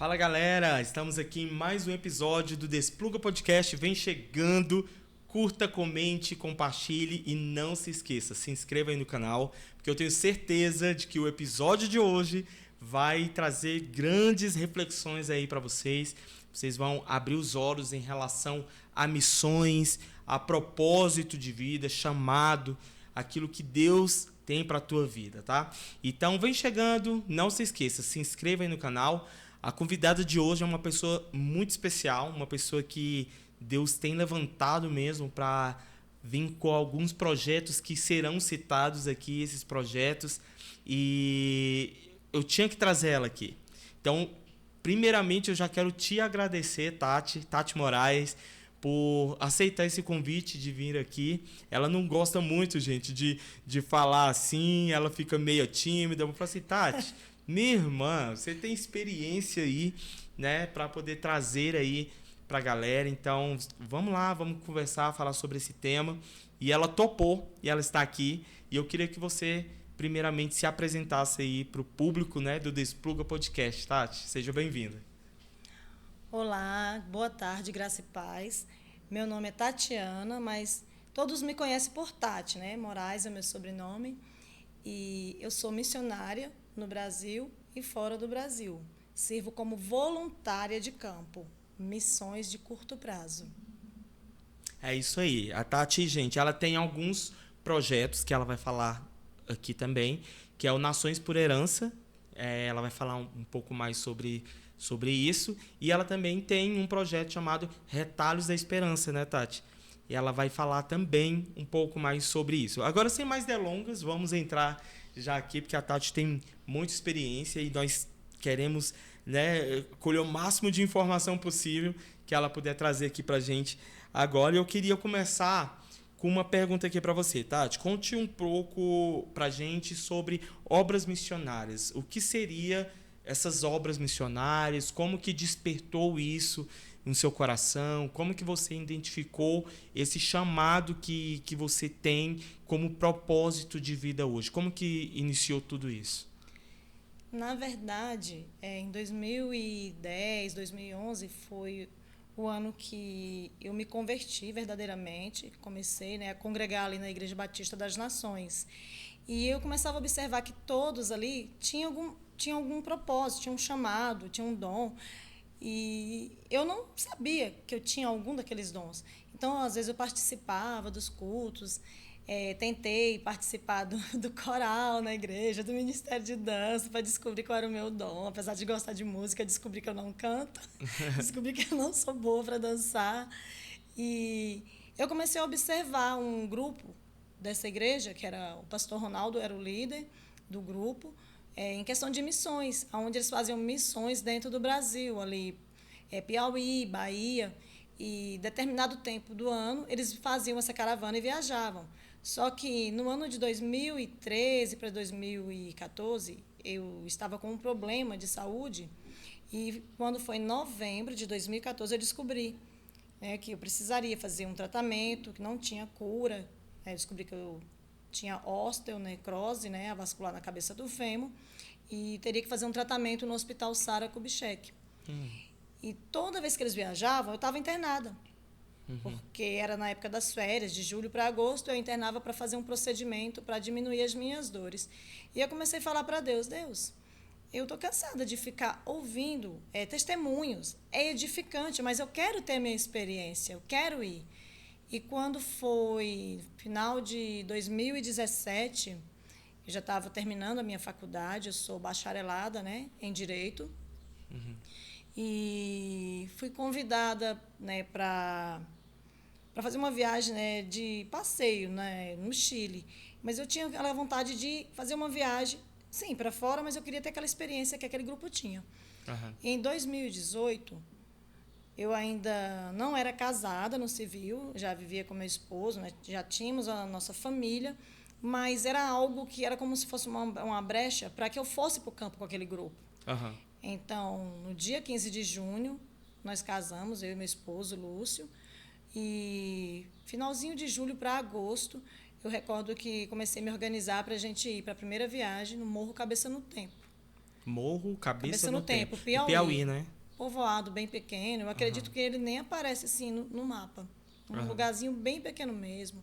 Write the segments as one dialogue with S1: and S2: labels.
S1: Fala galera, estamos aqui em mais um episódio do Despluga Podcast. Vem chegando, curta, comente, compartilhe e não se esqueça, se inscreva aí no canal, porque eu tenho certeza de que o episódio de hoje vai trazer grandes reflexões aí para vocês. Vocês vão abrir os olhos em relação a missões, a propósito de vida, chamado, aquilo que Deus tem para a tua vida, tá? Então vem chegando, não se esqueça, se inscreva aí no canal. A convidada de hoje é uma pessoa muito especial, uma pessoa que Deus tem levantado mesmo para vir com alguns projetos que serão citados aqui, esses projetos, e eu tinha que trazer ela aqui. Então, primeiramente, eu já quero te agradecer, Tati Moraes, por aceitar esse convite de vir aqui. Ela não gosta muito, gente, de falar assim, ela fica meio tímida. Eu falo assim, Tati, minha irmã, você tem experiência aí, né, para poder trazer aí para a galera. Então, vamos lá, vamos conversar, falar sobre esse tema. E ela topou, e ela está aqui. E eu queria que você, primeiramente, se apresentasse aí para o público, né, do Despluga Podcast. Tati, seja bem-vinda.
S2: Olá, boa tarde, graça e paz. Meu nome é Tatiana, mas todos me conhecem por Tati, né? Moraes é meu sobrenome. E eu sou missionária no Brasil e fora do Brasil. Sirvo como voluntária de campo, missões de curto prazo.
S1: É isso aí. A Tati, gente, ela tem alguns projetos que ela vai falar aqui também, que é o Nações por Herança. Ela vai falar um pouco mais sobre isso. E ela também tem um projeto chamado Retalhos da Esperança, né, Tati? E ela vai falar também um pouco mais sobre isso. Agora, sem mais delongas, vamos entrar já aqui, porque a Tati tem muita experiência e nós queremos, né, colher o máximo de informação possível que ela puder trazer aqui pra gente agora. Eu queria começar com uma pergunta aqui para você, Tati. Conte um pouco pra gente sobre obras missionárias. O que seria essas obras missionárias? Como que despertou isso no seu coração? Como que você identificou esse chamado que você tem como propósito de vida hoje? Como que iniciou tudo isso?
S2: Na verdade, em 2010, 2011 foi o ano que eu me converti verdadeiramente, comecei, né, a congregar ali na Igreja Batista das Nações. E eu começava a observar que todos ali tinham algum propósito, tinham um chamado, tinham um dom. E eu não sabia que eu tinha algum daqueles dons. Então, às vezes, eu participava dos cultos, tentei participar do coral na igreja, do ministério de dança, para descobrir qual era o meu dom. Apesar de gostar de música, descobri que eu não canto, descobri que eu não sou boa para dançar. E eu comecei a observar um grupo dessa igreja, que era o pastor Ronaldo, era o líder do grupo, em questão de missões, onde eles faziam missões dentro do Brasil, ali, Piauí, Bahia, e determinado tempo do ano eles faziam essa caravana e viajavam. Só que no ano de 2013 para 2014, eu estava com um problema de saúde e quando foi em novembro de 2014 eu descobri, né, que eu precisaria fazer um tratamento, que não tinha cura. Descobri que eu tinha osteonecrose, né, a vascular na cabeça do fêmur, e teria que fazer um tratamento no Hospital Sara Kubitschek. E toda vez que eles viajavam, eu estava internada. Porque era na época das férias, de julho para agosto, eu internava para fazer um procedimento para diminuir as minhas dores. E eu comecei a falar para Deus, eu estou cansada de ficar ouvindo testemunhos. É edificante, mas eu quero ter minha experiência, eu quero ir. E quando foi final de 2017, eu já estava terminando a minha faculdade, eu sou bacharelada, né, em Direito. E fui convidada, né, para fazer uma viagem, né, de passeio, né, no Chile. Mas eu tinha aquela vontade de fazer uma viagem, sim, para fora, mas eu queria ter aquela experiência que aquele grupo tinha. E em 2018, eu ainda não era casada no civil, já vivia com meu esposo, né, já tínhamos a nossa família, mas era algo que era como se fosse uma brecha para que eu fosse para o campo com aquele grupo. Então, no dia 15 de junho, nós casamos, eu e meu esposo, Lúcio, e finalzinho de julho para agosto, eu recordo que comecei a me organizar para a gente ir para a primeira viagem no Morro Cabeça no Tempo.
S1: Morro Cabeça no Tempo.
S2: Piauí.
S1: Piauí, né?
S2: Povoado bem pequeno. Eu acredito que ele nem aparece assim no mapa. Um lugarzinho bem pequeno mesmo.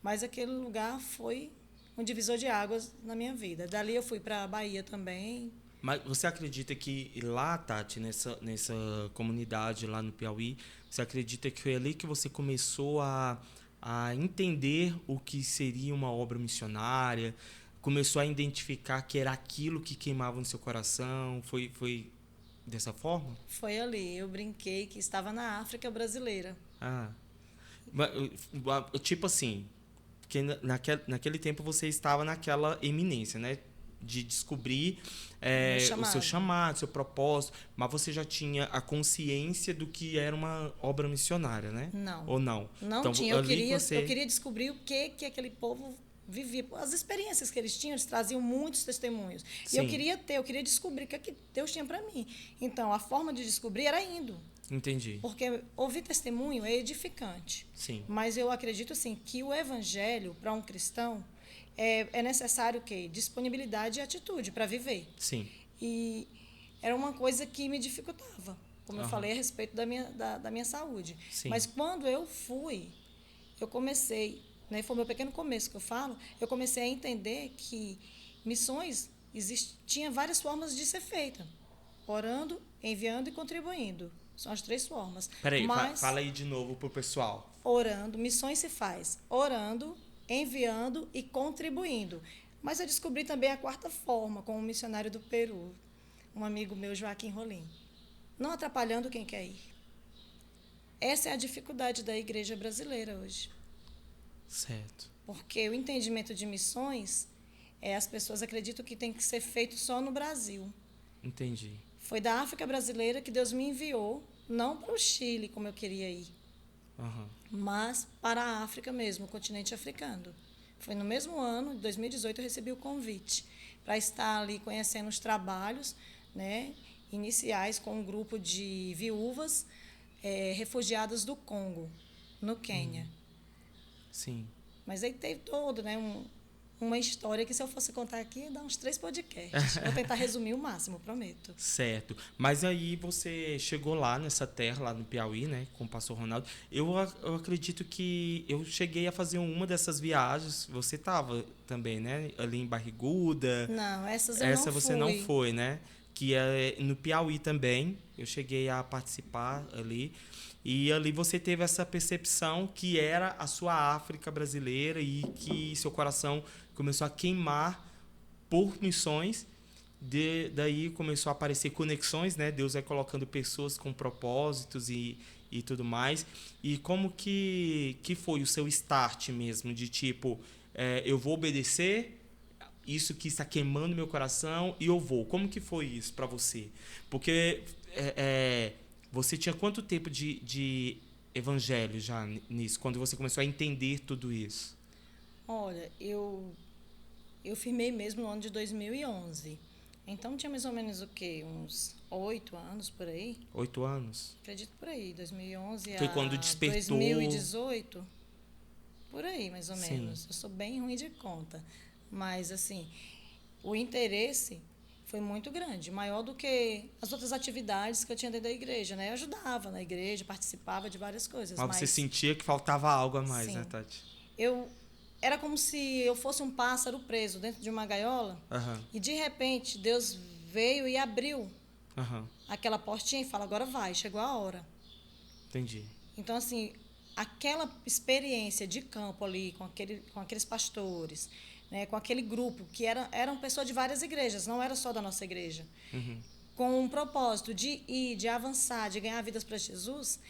S2: Mas aquele lugar foi um divisor de águas na minha vida. Dali eu fui para a Bahia também.
S1: Mas você acredita que lá, Tati, nessa comunidade lá no Piauí, você acredita que foi ali que você começou a entender o que seria uma obra missionária? Começou a identificar que era aquilo que queimava no seu coração? Foi dessa forma?
S2: Foi ali. Eu brinquei que estava na África brasileira.
S1: Tipo assim, porque naquele tempo você estava naquela eminência, né? De descobrir o seu chamado, seu propósito, mas você já tinha a consciência do que era uma obra missionária, né?
S2: Não.
S1: Ou não?
S2: Não
S1: então,
S2: tinha. Eu queria descobrir o que aquele povo vivia. As experiências que eles tinham, eles traziam muitos testemunhos.
S1: Sim.
S2: E eu queria descobrir o que Deus tinha para mim. Então, a forma de descobrir era indo.
S1: Entendi.
S2: Porque ouvir testemunho é edificante.
S1: Sim.
S2: Mas eu acredito assim, que o evangelho, para um cristão, é necessário o quê? Disponibilidade e atitude para viver.
S1: Sim.
S2: E era uma coisa que me dificultava, como eu falei a respeito da minha saúde.
S1: Sim.
S2: Mas quando eu fui, eu comecei, né, foi o meu pequeno começo que eu falo, eu comecei a entender que missões tinha várias formas de ser feita. Orando, enviando e contribuindo. São as 3 formas.
S1: Peraí, fala aí de novo pro pessoal.
S2: Orando, missões se faz orando, enviando e contribuindo. Mas eu descobri também a 4ª forma, com um missionário do Peru, um amigo meu, Joaquim Rolim. Não atrapalhando quem quer ir. Essa é a dificuldade da igreja brasileira hoje.
S1: Certo.
S2: Porque o entendimento de missões, as pessoas acreditam que tem que ser feito só no Brasil.
S1: Entendi.
S2: Foi da África brasileira que Deus me enviou, não para o Chile, como eu queria ir, mas para a África mesmo, o continente africano. Foi no mesmo ano, de 2018, eu recebi o convite para estar ali conhecendo os trabalhos, né, iniciais com um grupo de viúvas refugiadas do Congo, no Quênia.
S1: Sim.
S2: Mas aí teve todo, né, uma história que, se eu fosse contar aqui, ia dar uns 3 podcasts. Vou tentar resumir o máximo, prometo.
S1: Certo. Mas aí você chegou lá nessa terra, lá no Piauí, né, com o pastor Ronaldo. Eu acredito que eu cheguei a fazer uma dessas viagens. Você estava também, né, ali em Barriguda.
S2: Não, essa
S1: você não foi, né? Que é no Piauí também. Eu cheguei a participar ali. E ali você teve essa percepção que era a sua África brasileira e que seu coração começou a queimar por missões. Daí começou a aparecer conexões, né? Deus vai colocando pessoas com propósitos e tudo mais. E como que foi o seu start mesmo? De tipo, eu vou obedecer, isso que está queimando meu coração e eu vou. Como que foi isso para você? Porque você tinha quanto tempo de evangelho já nisso, quando você começou a entender tudo isso?
S2: Olha, eu firmei mesmo no ano de 2011. Então, tinha mais ou menos o quê? Uns 8 anos por aí?
S1: 8 anos?
S2: Acredito por aí. 2011
S1: foi quando despertou...
S2: 2018. Por aí, mais ou
S1: Sim.
S2: menos. Eu sou bem ruim de conta. Mas, assim, o interesse foi muito grande, maior do que as outras atividades que eu tinha dentro da igreja, né? Eu ajudava na igreja, participava de várias coisas.
S1: Mas você sentia que faltava algo a mais,
S2: sim,
S1: né, Tati?
S2: Era como se eu fosse um pássaro preso dentro de uma gaiola e, de repente, Deus veio e abriu aquela portinha e fala, agora vai, chegou a hora.
S1: Entendi.
S2: Então, assim, aquela experiência de campo ali, com aqueles pastores, né, com aquele grupo, que eram pessoas de várias igrejas, não era só da nossa igreja, com um propósito de ir, de avançar, de ganhar vidas para Jesus,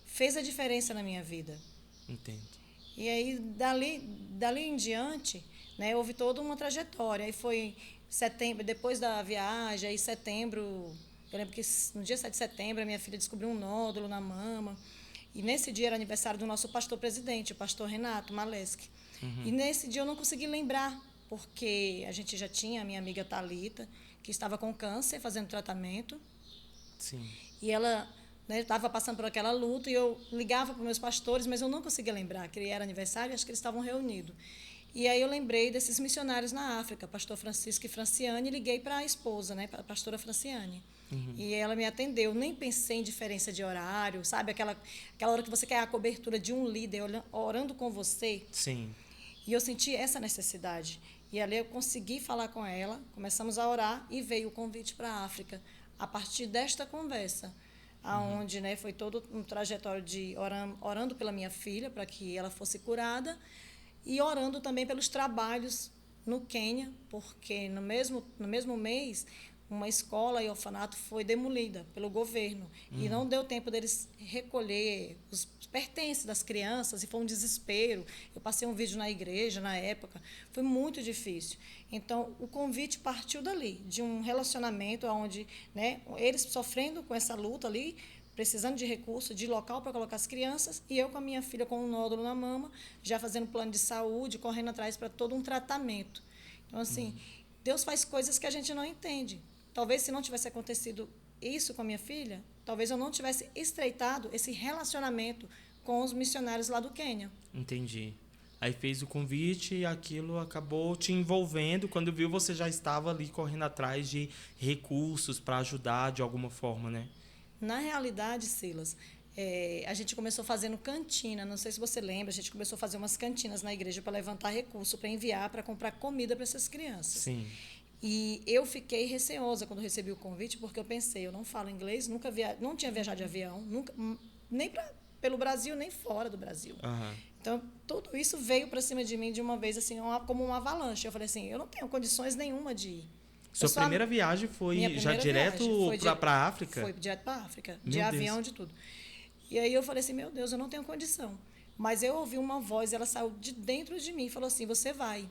S2: fez a diferença na minha vida.
S1: Entendo.
S2: E aí, dali em diante, né, houve toda uma trajetória. Aí foi setembro, depois da viagem, aí setembro, eu lembro que no dia 7 de setembro, a minha filha descobriu um nódulo na mama. E nesse dia era aniversário do nosso pastor-presidente, o pastor Renato Maleski. E nesse dia eu não consegui lembrar, porque a gente já tinha a minha amiga Thalita, que estava com câncer, fazendo tratamento.
S1: Sim.
S2: E ela estava passando por aquela luta, e eu ligava para os meus pastores, mas eu não conseguia lembrar que era aniversário, acho que eles estavam reunidos. E aí eu lembrei desses missionários na África, pastor Francisco e Franciane, e liguei para a esposa, né, para a pastora Franciane. E ela me atendeu. Nem pensei em diferença de horário, sabe? Aquela hora que você quer a cobertura de um líder orando com você.
S1: Sim.
S2: E eu senti essa necessidade. E ali eu consegui falar com ela, começamos a orar e veio o convite para a África. A partir desta conversa, aonde, né, foi todo um trajetório de orando pela minha filha, para que ela fosse curada, e orando também pelos trabalhos no Quênia, porque no mesmo mês uma escola e orfanato foi demolida pelo governo e não deu tempo deles recolher os pertences das crianças e foi um desespero. Eu passei um vídeo na igreja na época, foi muito difícil. Então, o convite partiu dali, de um relacionamento onde, né, eles sofrendo com essa luta ali, precisando de recurso, de local para colocar as crianças, e eu com a minha filha com um nódulo na mama, já fazendo plano de saúde, correndo atrás para todo um tratamento. Então, assim, Deus faz coisas que a gente não entende. Talvez se não tivesse acontecido isso com a minha filha, talvez eu não tivesse estreitado esse relacionamento com os missionários lá do Quênia.
S1: Entendi. Aí fez o convite e aquilo acabou te envolvendo. Quando viu, você já estava ali correndo atrás de recursos para ajudar de alguma forma, né?
S2: Na realidade, Silas, a gente começou fazendo cantina. Não sei se você lembra, a gente começou a fazer umas cantinas na igreja para levantar recurso, para enviar, para comprar comida para essas crianças.
S1: Sim.
S2: E eu fiquei receosa quando recebi o convite, porque eu pensei, eu não falo inglês, não tinha viajado de avião, nunca, nem pelo Brasil, nem fora do Brasil. Então, tudo isso veio para cima de mim de uma vez, assim, como uma avalanche. Eu falei assim, eu não tenho condições nenhuma de ir.
S1: Sua primeira viagem foi já direto para a África?
S2: Foi direto para a África, de avião, de tudo. E aí eu falei assim, meu Deus, eu não tenho condição. Mas eu ouvi uma voz, ela saiu de dentro de mim e falou assim, você vai.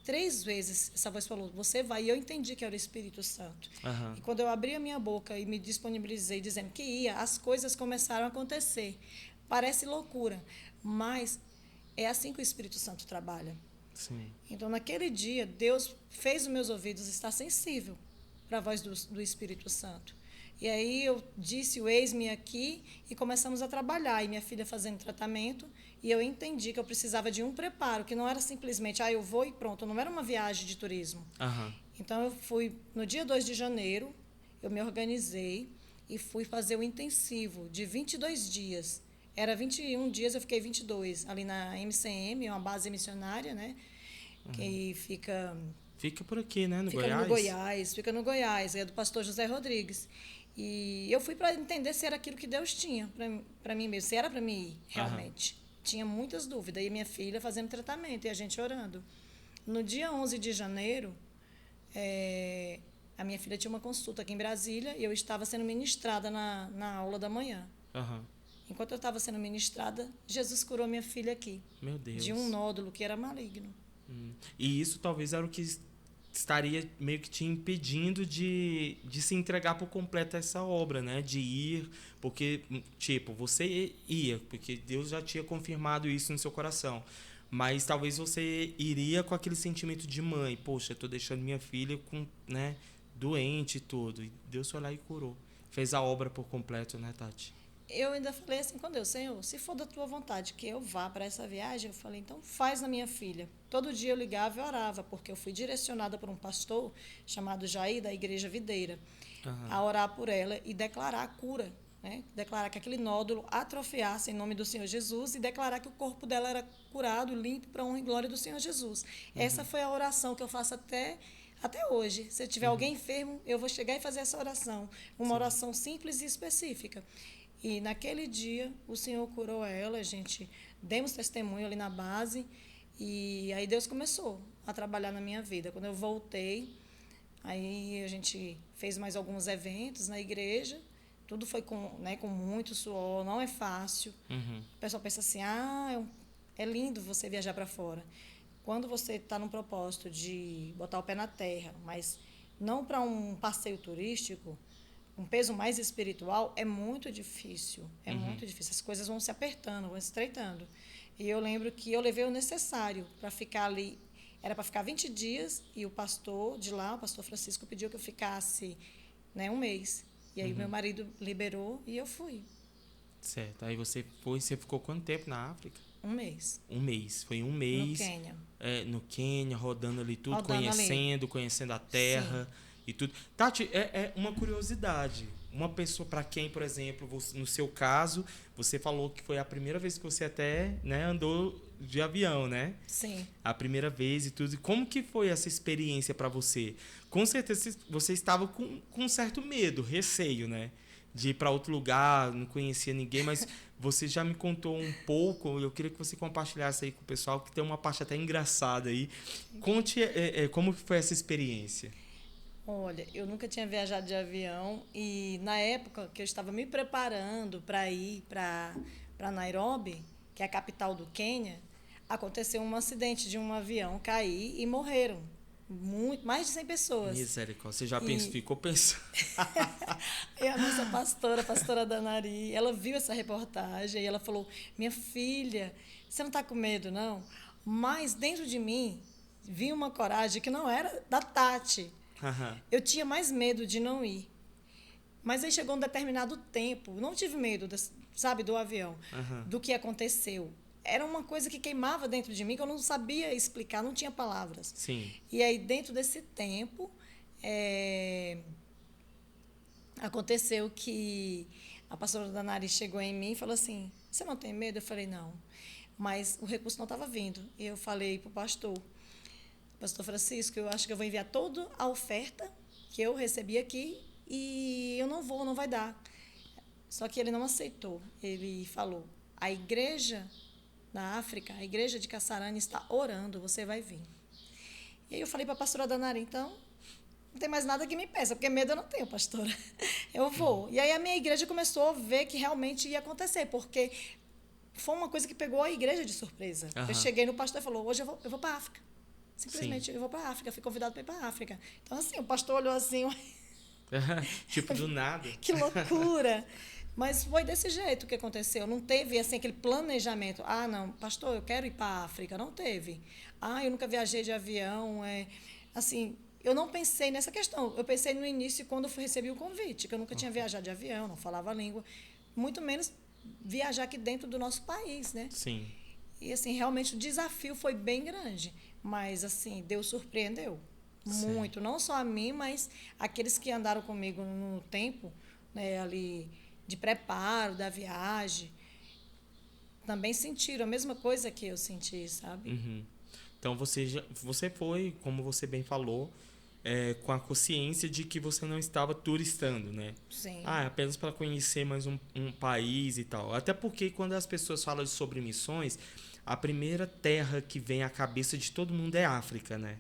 S2: 3 vezes essa voz falou, você vai. E eu entendi que era o Espírito Santo. E quando eu abri a minha boca e me disponibilizei dizendo que ia, as coisas começaram a acontecer. Parece loucura, mas é assim que o Espírito Santo trabalha.
S1: Sim.
S2: Então, naquele dia, Deus fez os meus ouvidos estar sensível para a voz do Espírito Santo. E aí eu disse, o eis-me aqui, e começamos a trabalhar. E minha filha fazendo tratamento, e eu entendi que eu precisava de um preparo, que não era simplesmente, eu vou e pronto, não era uma viagem de turismo. Então, eu fui, no dia 2 de janeiro, eu me organizei e fui fazer o intensivo de 22 dias. Era 21 dias, eu fiquei 22, ali na MCM, uma base missionária, né? Que fica...
S1: Fica por aqui, né?
S2: Fica no Goiás, é do pastor José Rodrigues. E eu fui para entender se era aquilo que Deus tinha para mim mesmo, se era para mim ir, realmente. Tinha muitas dúvidas. E minha filha fazendo tratamento e a gente orando. No dia 11 de janeiro, a minha filha tinha uma consulta aqui em Brasília e eu estava sendo ministrada na aula da manhã. Enquanto eu estava sendo ministrada, Jesus curou minha filha aqui.
S1: Meu Deus.
S2: De um nódulo que era maligno.
S1: E isso talvez era o que estaria meio que te impedindo de se entregar por completo a essa obra, né? De ir, porque, tipo, você ia, porque Deus já tinha confirmado isso no seu coração. Mas talvez você iria com aquele sentimento de mãe. Poxa, eu tô deixando minha filha né, doente e tudo. E Deus foi lá e curou. Fez a obra por completo, né, Tati?
S2: Eu ainda falei assim com Deus, Senhor, se for da tua vontade que eu vá para essa viagem, eu falei, então faz na minha filha. Todo dia eu ligava e orava, porque eu fui direcionada por um pastor chamado Jair, da Igreja Videira, a orar por ela e declarar a cura, né? Declarar que aquele nódulo atrofiasse em nome do Senhor Jesus e declarar que o corpo dela era curado, limpo, para a honra e glória do Senhor Jesus. Essa foi a oração que eu faço até hoje. Se tiver alguém enfermo, eu vou chegar e fazer essa oração. Uma oração simples e específica. E naquele dia, o Senhor curou ela, a gente demos testemunho ali na base, e aí Deus começou a trabalhar na minha vida. Quando eu voltei, aí a gente fez mais alguns eventos na igreja, tudo foi com muito suor, não é fácil. O pessoal pensa assim, é lindo você viajar para fora. Quando você está num propósito de botar o pé na terra, mas não para um passeio turístico, um peso mais espiritual, é muito difícil. É muito difícil. As coisas vão se apertando, vão se estreitando. E eu lembro que eu levei o necessário para ficar ali. Era para ficar 20 dias e o pastor de lá, o pastor Francisco, pediu que eu ficasse, né, um mês. E aí meu marido liberou e eu fui.
S1: Certo. Aí você ficou quanto tempo na África?
S2: Um mês.
S1: Um mês. Foi um mês.
S2: No Quênia.
S1: No Quênia, rodando ali tudo,
S2: Rodando
S1: conhecendo a terra e tudo. Tati, é uma curiosidade. Uma pessoa para quem, por exemplo, no seu caso, você falou que foi a primeira vez que você até, né, andou de avião, né?
S2: Sim.
S1: A primeira vez e tudo. Como que foi essa experiência para você? Com certeza você estava com um certo medo, receio, né? De ir para outro lugar, não conhecia ninguém, mas você já me contou um pouco, eu queria que você compartilhasse aí com o pessoal, que tem uma parte até engraçada aí. Conte como foi essa experiência.
S2: Olha, eu nunca tinha viajado de avião e na época que eu estava me preparando para ir para Nairobi, que é a capital do Quênia, aconteceu um acidente de um avião cair e morreram. Mais de 100 pessoas.
S1: Misericórdia, você já ficou pensando.
S2: E a nossa pastora, a pastora Danari, ela viu essa reportagem e ela falou, minha filha, você não está com medo, não? Mas dentro de mim vinha uma coragem que não era da Tati. Eu tinha mais medo de não ir. Mas aí chegou um determinado tempo, não tive medo, sabe, do avião, do que aconteceu. Era uma coisa que queimava dentro de mim, que eu não sabia explicar, não tinha palavras.
S1: Sim.
S2: E aí, dentro desse tempo, aconteceu que a pastora Danari chegou em mim e falou assim, você não tem medo? Eu falei, não. Mas o recurso não estava vindo. E eu falei para o pastor Francisco, eu acho que eu vou enviar toda a oferta que eu recebi aqui e eu não vai dar. Só que ele não aceitou. Ele falou, a igreja na África, a igreja de Kasarani está orando, você vai vir. E aí eu falei para a pastora Danari, então, não tem mais nada que me peça, porque medo eu não tenho, pastora. Eu vou. E aí a minha igreja começou a ver que realmente ia acontecer, porque foi uma coisa que pegou a igreja de surpresa. Eu cheguei no pastor e falou, hoje eu vou para a África. Simplesmente, eu vou para a África, fui convidado para ir para a África. Então, assim, o pastor olhou assim...
S1: Tipo, do nada.
S2: Que loucura! Mas foi desse jeito que aconteceu. Não teve assim, aquele planejamento. Ah, não, pastor, eu quero ir para a África. Não teve. Ah, eu nunca viajei de avião. Assim, eu não pensei nessa questão. Eu pensei no início, quando eu recebi o convite, que eu nunca tinha viajado de avião, não falava a língua. Muito menos viajar aqui dentro do nosso país, né?
S1: Sim.
S2: E, assim, realmente o desafio foi bem grande. Mas, assim, Deus surpreendeu. Muito. Não só a mim, mas aqueles que andaram comigo no tempo, né, ali... de preparo da viagem, também sentiram a mesma coisa que eu senti, sabe?
S1: Então, você foi, como você bem falou, com a consciência de que você não estava turistando, né?
S2: Sim.
S1: Apenas para conhecer mais um país e tal. Até porque, quando as pessoas falam sobre missões, a primeira terra que vem à cabeça de todo mundo é a África, né?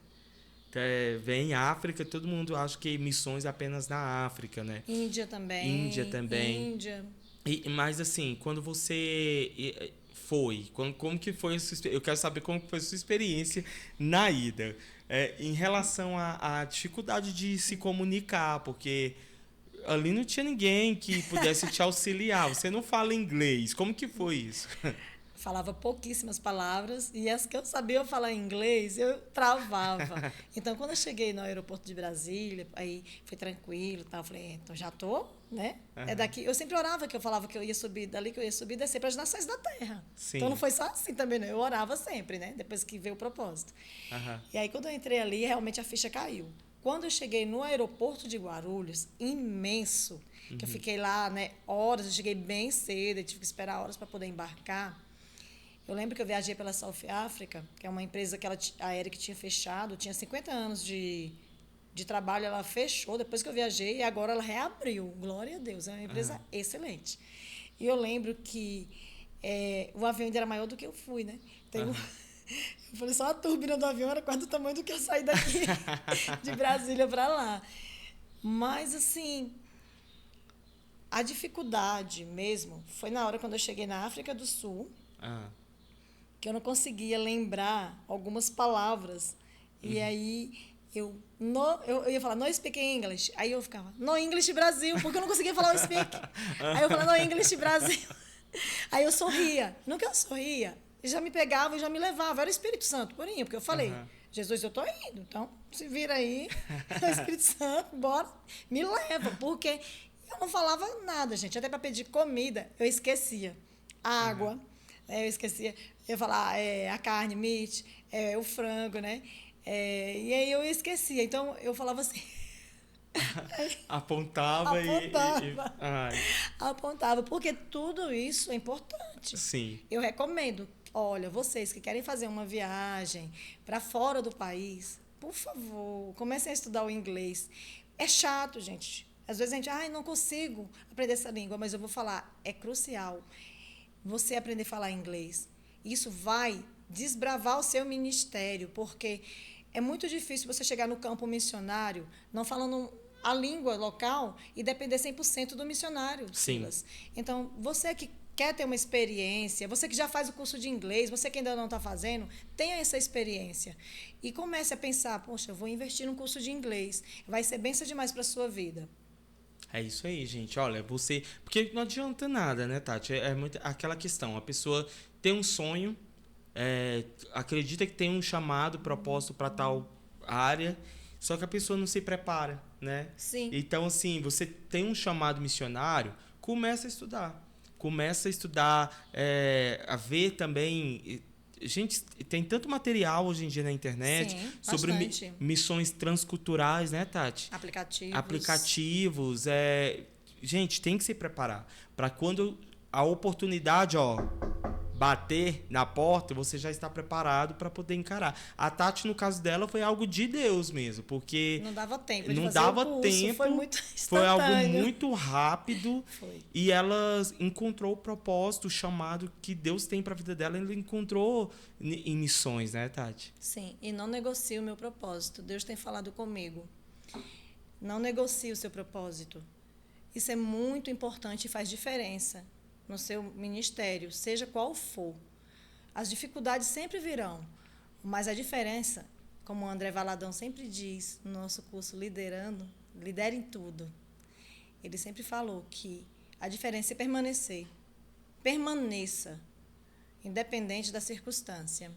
S1: Vem África, todo mundo acha que missões é apenas na África, né?
S2: Índia também.
S1: Mas assim, quando você foi, como que foi eu quero saber como foi a sua experiência na ida, em relação à dificuldade de se comunicar, porque ali não tinha ninguém que pudesse te auxiliar. Você não fala inglês, como que foi isso?
S2: Falava pouquíssimas palavras e as que eu sabia falar inglês, eu travava. Então, quando eu cheguei no aeroporto de Brasília, aí foi tranquilo, tá? Eu falei, então já tô, né? É daqui. Eu sempre orava que eu falava que eu ia subir dali, que eu ia subir e descer para as nações da terra.
S1: Sim.
S2: Então, não foi só assim também, né? Eu orava sempre, né? Depois que veio o propósito. E aí, quando eu entrei ali, realmente a ficha caiu. Quando eu cheguei no aeroporto de Guarulhos, imenso, que eu fiquei lá, né, horas, eu cheguei bem cedo, eu tive que esperar horas para poder embarcar. Eu lembro que eu viajei pela South Africa, que é uma empresa que aérea que tinha fechado, tinha 50 anos de trabalho, ela fechou depois que eu viajei e agora ela reabriu. Glória a Deus, é uma empresa excelente. E eu lembro que o avião ainda era maior do que eu fui, né? Então, eu falei, só a turbina do avião era quase do tamanho do que eu saí daqui, de Brasília para lá. Mas, assim, a dificuldade mesmo foi na hora quando eu cheguei na África do Sul, que eu não conseguia lembrar algumas palavras. E aí eu ia falar, no speak English. Aí eu ficava, no English Brasil, porque eu não conseguia falar o speak. Aí eu falava, no English Brasil. Aí eu sorria. No que eu sorria, já me pegava e já me levava. Era o Espírito Santo, purinho, porque eu falei, Jesus, eu tô indo, então se vira aí, o Espírito Santo, bora, me leva. Porque eu não falava nada, gente. Até para pedir comida, eu esquecia. Água. Eu esquecia. Eu ia falar a carne, meat, o frango, né? E aí eu esquecia. Então, eu falava assim...
S1: Apontava
S2: Apontava.
S1: Ai,
S2: Apontava, porque tudo isso é importante.
S1: sim.
S2: Eu recomendo, olha, vocês que querem fazer uma viagem para fora do país, por favor, comecem a estudar o inglês. É chato, gente. Às vezes a gente, não consigo aprender essa língua, mas eu vou falar, é crucial você aprender a falar inglês. Isso vai desbravar o seu ministério, porque é muito difícil você chegar no campo missionário não falando a língua local e depender 100% do missionário, Silas. Então, você que quer ter uma experiência, você que já faz o curso de inglês, você que ainda não está fazendo, tenha essa experiência. E comece a pensar, poxa, eu vou investir num curso de inglês, vai ser bênção demais para a sua vida.
S1: É isso aí, gente. Olha, você... Porque não adianta nada, né, Tati? É muito aquela questão. A pessoa tem um sonho, acredita que tem um chamado, propósito para tal área, só que a pessoa não se prepara, né?
S2: Sim.
S1: Então, assim, você tem um chamado missionário, começa a estudar. Começa a estudar, a ver também... Gente, tem tanto material hoje em dia na internet.
S2: Sim,
S1: sobre missões transculturais, né, Tati? Aplicativos. Gente, tem que se preparar para quando a oportunidade, bater na porta, você já está preparado para poder encarar. A Tati, no caso dela, foi algo de Deus mesmo, porque
S2: não dava tempo
S1: de fazer o curso,
S2: foi muito instantâneo.
S1: Foi algo muito rápido.
S2: Foi.
S1: E ela encontrou o propósito, o chamado que Deus tem para a vida dela, ela encontrou em missões, né, Tati?
S2: Sim, e não negocie o meu propósito. Deus tem falado comigo. Não negocie o seu propósito. Isso é muito importante e faz diferença no seu ministério, seja qual for. As dificuldades sempre virão, mas a diferença, como o André Valadão sempre diz no nosso curso Liderando, lidere em tudo. Ele sempre falou que a diferença é permanecer. Permaneça, independente da circunstância.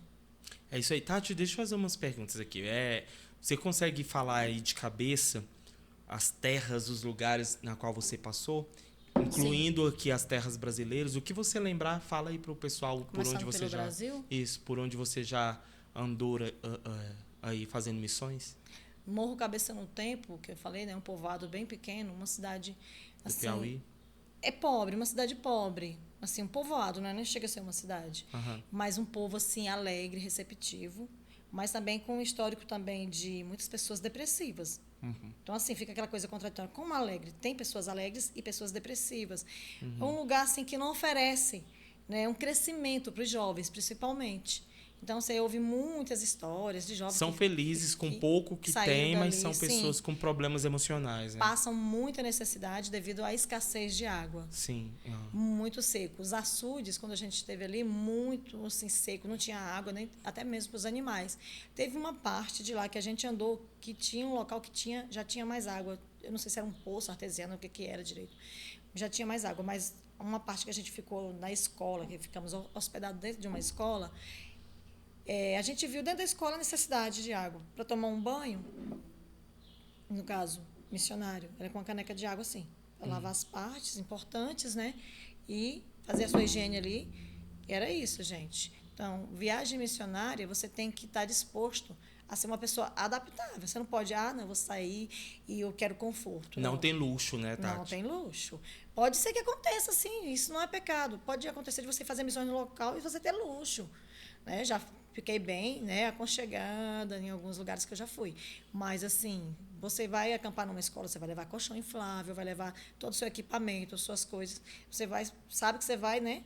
S1: É isso aí. Tati, deixa eu fazer umas perguntas aqui. Você consegue falar aí de cabeça as terras, os lugares na qual você passou? Incluindo aqui as terras brasileiras. O que você lembrar, fala aí para o pessoal por onde você já...
S2: Brasil?
S1: Isso, por onde você já andou aí fazendo missões.
S2: Morro Cabeça no Tempo, que eu falei, né, um povoado bem pequeno, uma cidade assim,
S1: do Piauí.
S2: É pobre, uma cidade pobre, assim, um povoado, né, nem chega a ser uma cidade, mas um povo assim alegre, receptivo, mas também com um histórico também de muitas pessoas depressivas. Então, assim, fica aquela coisa contraditória. Como alegre? Tem pessoas alegres e pessoas depressivas. É um lugar, assim, que não oferece, né, um crescimento para os jovens, principalmente. Então, você ouve muitas histórias de jovens...
S1: São felizes com pouco que têm, mas são pessoas com problemas emocionais. Né?
S2: Passam muita necessidade devido à escassez de água.
S1: Sim.
S2: Muito seco. Os açudes, quando a gente esteve ali, muito assim, seco. Não tinha água, nem, até mesmo para os animais. Teve uma parte de lá que a gente andou, que tinha um local que já tinha mais água. Eu não sei se era um poço artesiano, o que era direito. Já tinha mais água, mas uma parte que a gente ficou na escola, que ficamos hospedados dentro de uma escola... a gente viu dentro da escola a necessidade de água. Para tomar um banho, no caso, missionário, era com uma caneca de água assim. Para lavar as partes importantes, né? E fazer a sua higiene ali. Era isso, gente. Então, viagem missionária, você tem que estar disposto a ser uma pessoa adaptável. Você não pode, não, eu vou sair e eu quero conforto.
S1: Não tem luxo, né, Tati?
S2: Não tem luxo. Pode ser que aconteça, sim. Isso não é pecado. Pode acontecer de você fazer missões no local e você ter luxo. Né? Já fiquei bem, né, aconchegada em alguns lugares que eu já fui. Mas, assim, você vai acampar numa escola, você vai levar colchão inflável, vai levar todo o seu equipamento, suas coisas. Você sabe que você vai, né,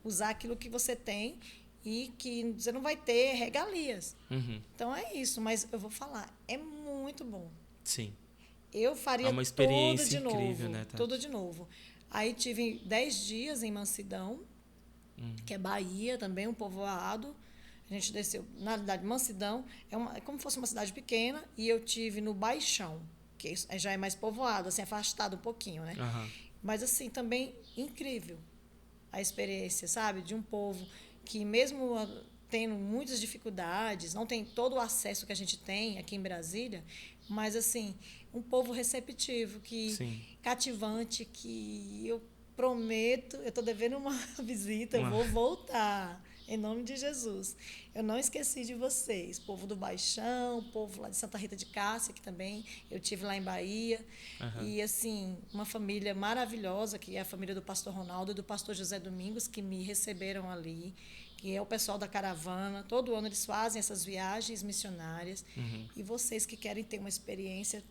S2: usar aquilo que você tem e que você não vai ter regalias. Então, é isso. Mas eu vou falar, é muito bom.
S1: Sim.
S2: Eu faria
S1: uma experiência
S2: tudo de
S1: incrível,
S2: novo.
S1: Né, Tati?
S2: Tudo de novo. Aí tive 10 dias em Mansidão, que é Bahia, também um povoado. A gente desceu, na verdade, Mansidão é como se fosse uma cidade pequena, e eu tive no Baixão, que já é mais povoado, assim, afastado um pouquinho, né? Mas, assim, também incrível a experiência, sabe? De um povo que, mesmo tendo muitas dificuldades, não tem todo o acesso que a gente tem aqui em Brasília, mas, assim, um povo receptivo, cativante, que eu prometo, eu estou devendo uma visita, eu vou voltar. Em nome de Jesus. Eu não esqueci de vocês, povo do Baixão, povo lá de Santa Rita de Cássia, que também eu tive lá em Bahia.
S1: Aham.
S2: E, assim, uma família maravilhosa, que é a família do pastor Ronaldo e do pastor José Domingos, que me receberam ali, que é o pessoal da caravana. Todo ano eles fazem essas viagens missionárias. E vocês que querem ter uma experiência,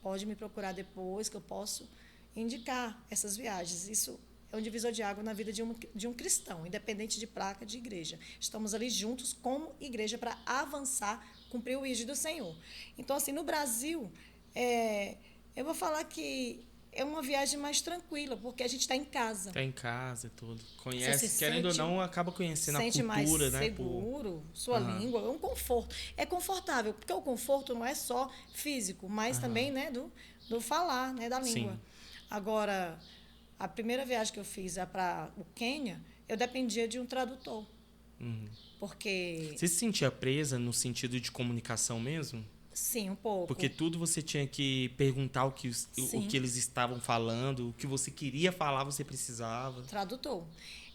S2: pode me procurar depois, que eu posso indicar essas viagens. Isso é um divisor de água na vida de um cristão, independente de placa de igreja. Estamos ali juntos como igreja para avançar, cumprir o ídolo do Senhor. Então, assim, no Brasil, eu vou falar que é uma viagem mais tranquila, porque a gente está em casa.
S1: Tá em casa e tudo.
S2: Você
S1: Conhece,
S2: se
S1: querendo ou
S2: sente,
S1: não, acaba conhecendo a
S2: sente
S1: cultura,
S2: mais
S1: né?
S2: seguro, sua
S1: Aham.
S2: língua, é um conforto. É confortável, porque o conforto não é só físico, mas também, né, do falar, né, da língua.
S1: Sim.
S2: Agora, a primeira viagem que eu fiz para o Quênia, eu dependia de um tradutor, porque,
S1: Você se sentia presa no sentido de comunicação mesmo?
S2: sim, um pouco.
S1: Porque tudo você tinha que perguntar o que
S2: Sim.
S1: eles estavam falando, o que você queria falar, você precisava.
S2: Tradutor.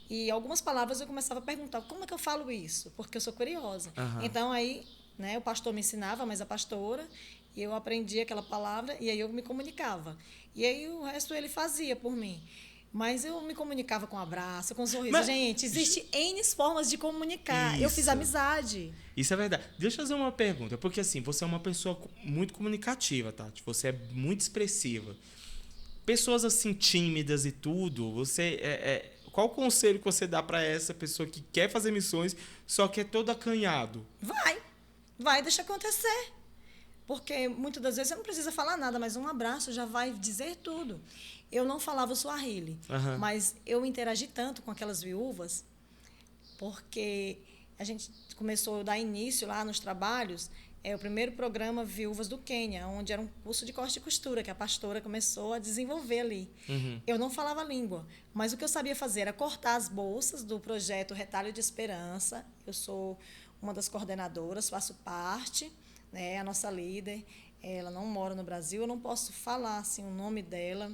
S2: E algumas palavras eu começava a perguntar, como é que eu falo isso? Porque eu sou curiosa.
S1: Aham.
S2: Então, aí, né, o pastor me ensinava, mas a pastora, e eu aprendia aquela palavra, e aí eu me comunicava. E aí o resto ele fazia por mim. Mas eu me comunicava com abraço, com sorriso.
S1: Mas-
S2: Gente, existe N formas de comunicar. Eu fiz
S1: Isso.
S2: amizade.
S1: Isso é verdade. Deixa eu fazer uma pergunta, porque assim, você é uma pessoa muito comunicativa, Tati. Você é muito expressiva. Pessoas assim tímidas e tudo, qual o conselho que você dá para essa pessoa que quer fazer missões, só que é todo acanhado?
S2: Vai, deixa acontecer. Porque muitas das vezes você não precisa falar nada, mas um abraço já vai dizer tudo. Eu não falava o Swahili,
S1: Aham.
S2: mas eu interagi tanto com aquelas viúvas, porque a gente começou a dar início lá nos trabalhos, o primeiro programa Viúvas do Quênia, onde era um curso de corte e costura, que a pastora começou a desenvolver ali. Eu não falava a língua, mas o que eu sabia fazer era cortar as bolsas do projeto Retalho de Esperança. Eu sou uma das coordenadoras, faço parte, né, a nossa líder. Ela não mora no Brasil, eu não posso falar assim, o nome dela,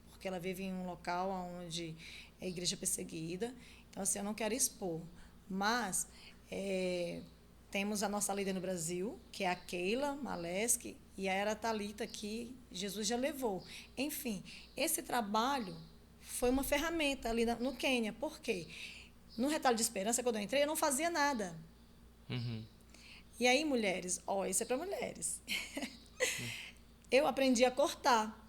S2: porque ela vive em um local onde é igreja perseguida. Então, assim, eu não quero expor. Mas temos a nossa líder no Brasil, que é a Keila Maleski, e a Era Thalita, que Jesus já levou. Enfim, esse trabalho foi uma ferramenta ali no Quênia. Por quê? No Retalho de Esperança, quando eu entrei, eu não fazia nada. E aí, mulheres, isso é para mulheres. Eu aprendi a cortar.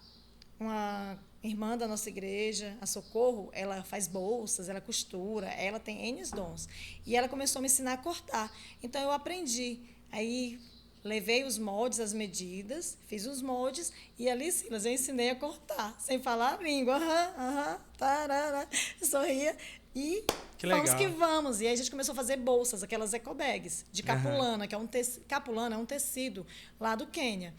S2: Uma irmã da nossa igreja, a Socorro, ela faz bolsas, ela costura, ela tem N dons. E ela começou a me ensinar a cortar. Então, eu aprendi. Aí, levei os moldes, as medidas, fiz os moldes, e ali, Silas, eu ensinei a cortar, sem falar a língua. Tarará, sorria. E
S1: Que
S2: vamos
S1: legal.
S2: que vamos. E aí a gente começou a fazer bolsas, aquelas ecobags, de capulana, que é capulana é um tecido lá do Quênia.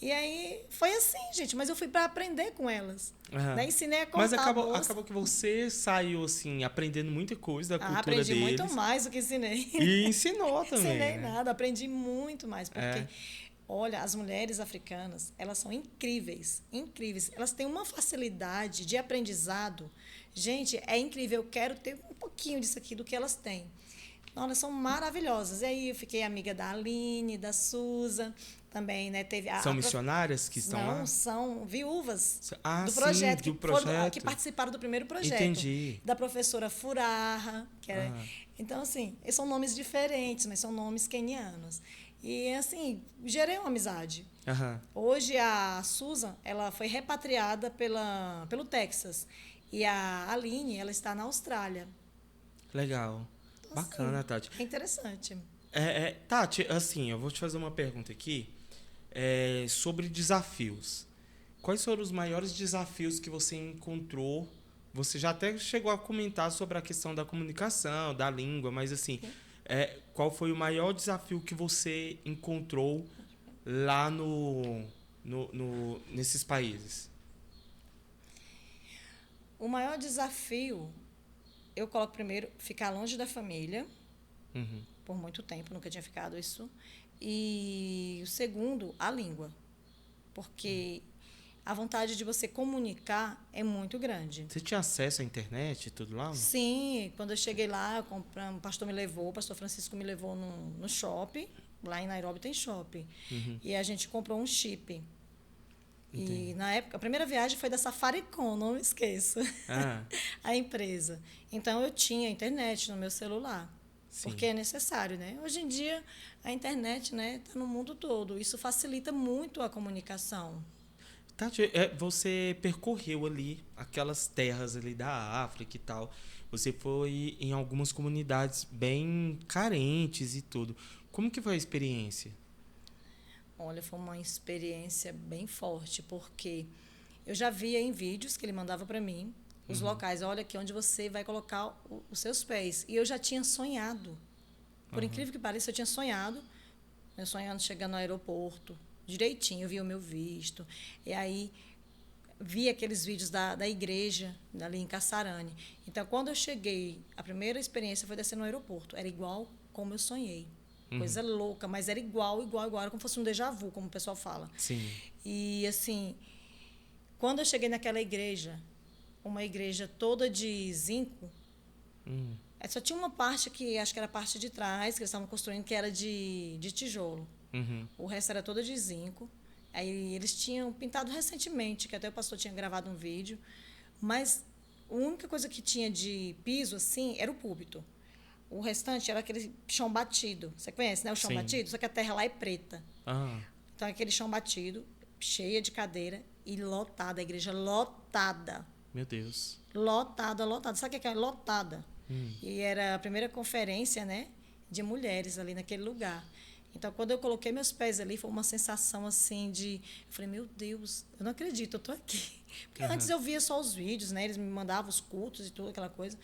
S2: E aí foi assim, gente, mas eu fui para aprender com elas. Né? Ensinei a cortar
S1: Mas
S2: a bolsa.
S1: acabou que você saiu assim, aprendendo muita coisa da cultura
S2: Aprendi
S1: deles.
S2: muito mais do que ensinei.
S1: E ensinou também.
S2: Ensinei
S1: né?
S2: nada, aprendi muito mais. Porque, olha, as mulheres africanas, elas são incríveis, incríveis. Elas têm uma facilidade de aprendizado. Gente, é incrível. Eu quero ter um pouquinho disso aqui do que elas têm. Não, elas são maravilhosas. E aí eu fiquei amiga da Aline, da Suza, também, né? Teve
S1: São missionárias que estão lá?
S2: Não, são viúvas
S1: sim,
S2: projeto,
S1: do
S2: que participaram do primeiro projeto.
S1: Entendi.
S2: Da professora Furarra. Então, assim, eles são nomes diferentes, mas são nomes quenianos. E, assim, gerei uma amizade. Hoje, a Susan, ela foi repatriada pelo Texas. E a Aline, ela está na Austrália.
S1: Legal.
S2: Então,
S1: Bacana,
S2: assim,
S1: Tati.
S2: É interessante.
S1: Tati, assim, eu vou te fazer uma pergunta aqui sobre desafios. Quais foram os maiores desafios que você encontrou? Você já até chegou a comentar sobre a questão da comunicação, da língua, mas assim, qual foi o maior desafio que você encontrou lá nesses países?
S2: O maior desafio, eu coloco primeiro, ficar longe da família, por muito tempo, nunca tinha ficado isso. E o segundo, a língua. Porque a vontade de você comunicar é muito grande.
S1: Você tinha acesso à internet e tudo lá?
S2: Sim, quando eu cheguei lá, o pastor me levou, o pastor Francisco me levou no shopping, lá em Nairobi tem shopping, e a gente comprou um chip.
S1: Entendi.
S2: E na época, a primeira viagem foi da Safaricom, não me esqueço, a empresa. Então eu tinha internet no meu celular, porque é necessário, né? Hoje em dia a internet, né, está no mundo todo. Isso facilita muito a comunicação.
S1: Tati, você percorreu ali aquelas terras ali da África e tal. Você foi em algumas comunidades bem carentes e tudo. Como que foi a experiência?
S2: Olha, foi uma experiência bem forte, porque eu já via em vídeos que ele mandava para mim os locais. Olha aqui onde você vai colocar os seus pés. E eu já tinha sonhado. Por incrível que pareça, eu tinha sonhado. Eu sonhando chegando no aeroporto, direitinho, eu via o meu visto. E aí, vi aqueles vídeos da igreja, ali em Kasarani. Então, quando eu cheguei, a primeira experiência foi descer no aeroporto. Era igual como eu sonhei. Coisa louca, mas era igual. Era como se fosse um déjà vu, como o pessoal fala.
S1: Sim.
S2: E, assim, quando eu cheguei naquela igreja, uma igreja toda de zinco, só tinha uma parte que, acho que era a parte de trás, que eles estavam construindo, que era de tijolo. O resto era toda de zinco. Aí eles tinham pintado recentemente, que até o pastor tinha gravado um vídeo. Mas a única coisa que tinha de piso, assim, era o púlpito. O restante era aquele chão batido. Você conhece, né? O chão batido? Só que a terra lá é preta. Então, aquele chão batido, cheia de cadeira e lotada. A igreja lotada.
S1: Meu Deus.
S2: Lotada. Sabe o que é lotada? E era a primeira conferência, né, de mulheres ali naquele lugar. Então, quando eu coloquei meus pés ali, foi uma sensação assim de... Eu falei, meu Deus, eu não acredito, eu estou aqui. Porque antes eu via só os vídeos, né? Eles me mandavam os cultos e tudo, aquela coisa.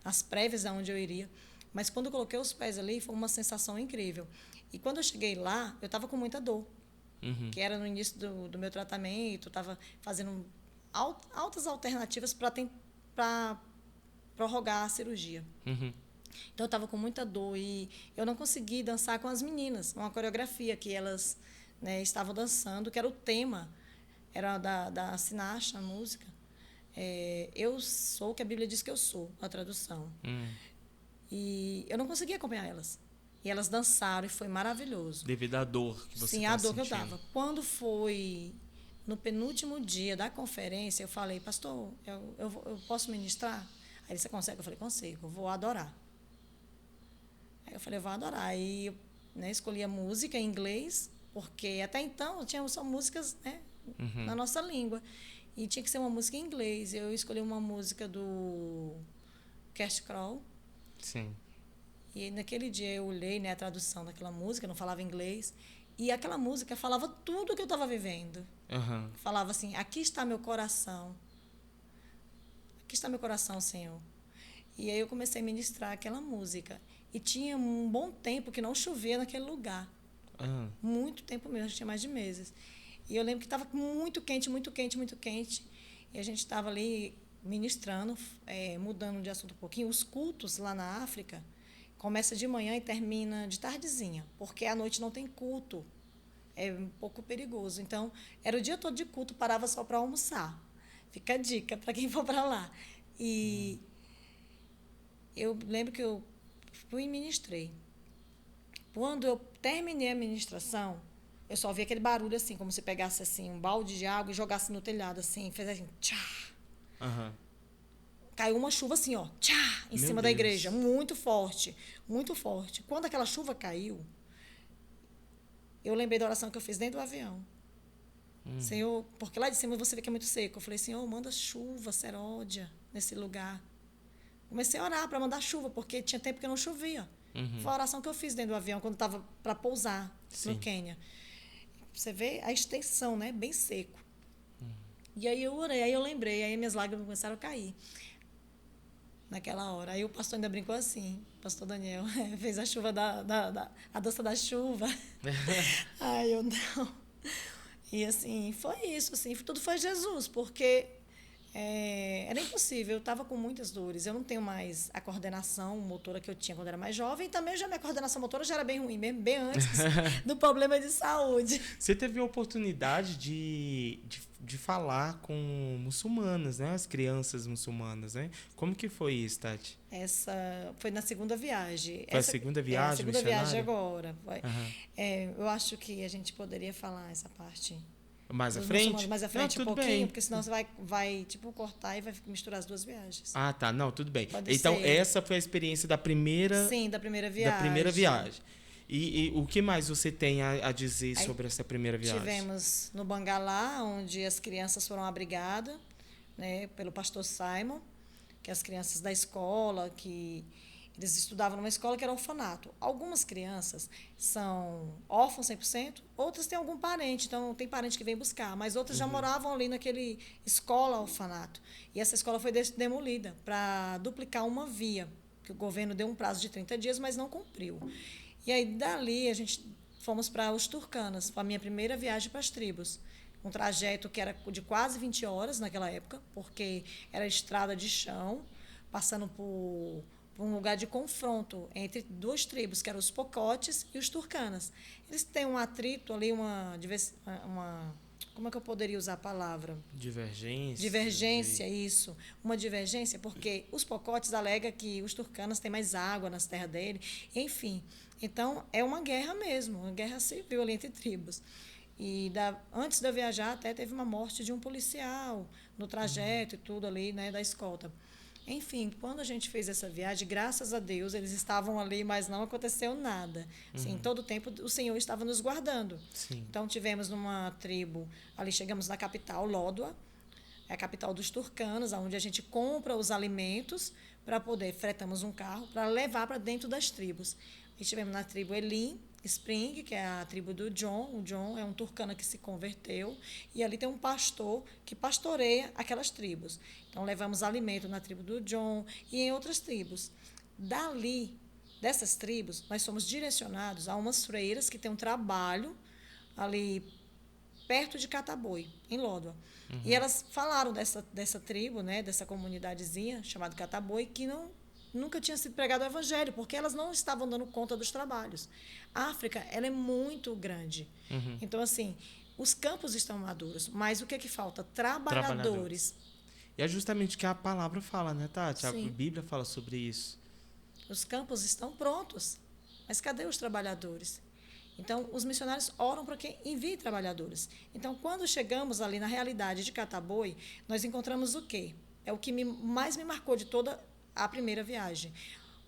S2: As prévias aonde eu iria. Mas quando eu coloquei os pés ali, foi uma sensação incrível. E quando eu cheguei lá, eu estava com muita dor. Que era no início do meu tratamento, estava fazendo altas alternativas para prorrogar a cirurgia. Então, eu estava com muita dor e eu não consegui dançar com as meninas. Uma coreografia que elas, né, estavam dançando, que era o tema, era da Sinasha, a música. Eu sou o que a Bíblia diz que eu sou, a tradução. E eu não conseguia acompanhar elas. E elas dançaram e foi maravilhoso.
S1: Devido à dor que você
S2: Sim,
S1: tá
S2: a dor que eu
S1: sentindo.
S2: estava. Quando foi no penúltimo dia da conferência, eu falei, pastor, eu posso ministrar? Aí você consegue? Eu falei, consigo, eu vou adorar. Aí eu falei, eu vou adorar. Aí eu, né, escolhi a música em inglês, porque até então tinha só músicas, né, na nossa língua. E tinha que ser uma música em inglês. Eu escolhi uma música do Cash Crow.
S1: Sim.
S2: E naquele dia eu olhei, né, a tradução daquela música, não falava inglês. E aquela música falava tudo o que eu estava vivendo. Falava assim, aqui está meu coração. Aqui está meu coração, Senhor. E aí eu comecei a ministrar aquela música. E tinha um bom tempo que não chovia naquele lugar. Muito tempo mesmo, tinha mais de meses. E eu lembro que estava muito quente, muito quente, muito quente. E a gente estava ali ministrando, mudando de assunto um pouquinho. Os cultos lá na África começa de manhã e termina de tardezinha, porque à noite não tem culto. É um pouco perigoso. Então, era o dia todo de culto, parava só para almoçar. Fica a dica para quem for para lá. E eu lembro que eu fui e ministrei. Quando eu terminei a ministração, eu só vi aquele barulho assim, como se pegasse assim, um balde de água e jogasse no telhado, assim, fez assim, tchá. Caiu uma chuva assim, ó, tchá, em cima da igreja, muito forte, muito forte. Quando aquela chuva caiu, eu lembrei da oração que eu fiz dentro do avião. Senhor, porque lá de cima você vê que é muito seco. Eu falei, Senhor, manda chuva, seródia, nesse lugar. Comecei a orar para mandar chuva, porque tinha tempo que não chovia. Foi a oração que eu fiz dentro do avião, quando estava para pousar no Quênia. Você vê a extensão, né? Bem seco. E aí eu orei, aí eu lembrei, aí minhas lágrimas começaram a cair. Naquela hora. Aí o pastor ainda brincou assim, o pastor Daniel, fez a chuva a dança da chuva. Aí eu não. E assim, foi isso, assim, tudo foi Jesus, porque Era impossível, eu estava com muitas dores. Eu não tenho mais a coordenação motora que eu tinha quando era mais jovem. E também já minha coordenação motora já era bem ruim, mesmo, bem antes do problema de saúde.
S1: Você teve a oportunidade de falar com muçulmanas, né? As crianças muçulmanas, né? Como que foi isso, Tati?
S2: Essa foi na segunda viagem.
S1: Foi a segunda viagem,
S2: a segunda viagem agora. Eu acho que a gente poderia falar essa parte.
S1: Mais à frente?
S2: Mais à frente,
S1: não,
S2: um pouquinho,
S1: bem.
S2: Porque senão você vai tipo, cortar e vai misturar as duas viagens.
S1: Ah, tá. Não, tudo bem.
S2: Pode
S1: então,
S2: ser.
S1: essa foi a experiência da primeira...
S2: Sim, da primeira viagem.
S1: Da primeira viagem. E o que mais você tem a dizer sobre essa primeira viagem?
S2: Tivemos no Bangalá, onde as crianças foram abrigadas, né, pelo pastor Simon, que as crianças da escola, que eles estudavam numa escola que era orfanato. Algumas crianças são órfãos 100%, outras têm algum parente, então tem parente que vem buscar, mas outras já moravam ali naquele escola orfanato. E essa escola foi demolida para duplicar uma via, que o governo deu um prazo de 30 dias, mas não cumpriu. E aí, dali, a gente fomos para os Turcanas, para a minha primeira viagem para as tribos. Um trajeto que era de quase 20 horas naquela época, porque era estrada de chão, passando por um lugar de confronto entre duas tribos, que eram os Pocotes e os Turcanas. Eles têm um atrito ali, como é que eu poderia usar a palavra? Divergência, isso. Uma divergência, porque os Pocotes alegam que os Turcanas têm mais água nas terras dele, enfim. Então, é uma guerra mesmo, uma guerra civil ali entre tribos. E antes de eu viajar, até teve uma morte de um policial no trajeto e tudo ali, né, da escolta. Enfim, quando a gente fez essa viagem, graças a Deus, eles estavam ali, mas não aconteceu nada. Assim, em todo o tempo, o Senhor estava nos guardando.
S1: Sim.
S2: Então, tivemos numa tribo, ali chegamos na capital, Lodwar, é a capital dos Turcanos, onde a gente compra os alimentos para poder, fretamos um carro para levar para dentro das tribos. E estivemos na tribo Elim Spring, que é a tribo do John. O John é um turcano que se converteu. E ali tem um pastor que pastoreia aquelas tribos. Então, levamos alimento na tribo do John e em outras tribos. Dali, dessas tribos, nós somos direcionados a umas freiras que têm um trabalho ali perto de Cataboi, em Lodwar. E elas falaram dessa tribo, né, dessa comunidadezinha chamada Cataboi, que nunca tinha sido pregado o evangelho, porque elas não estavam dando conta dos trabalhos. A África, ela é muito grande. Então, assim, os campos estão maduros, mas o que é que falta? Trabalhadores.
S1: E é justamente o que a palavra fala, né, Tati?
S2: Sim.
S1: A Bíblia fala sobre isso.
S2: Os campos estão prontos, mas cadê os trabalhadores? Então, os missionários oram para que envie trabalhadores. Então, quando chegamos ali na realidade de Cataboi, nós encontramos o quê? É o que mais me marcou de toda a primeira viagem.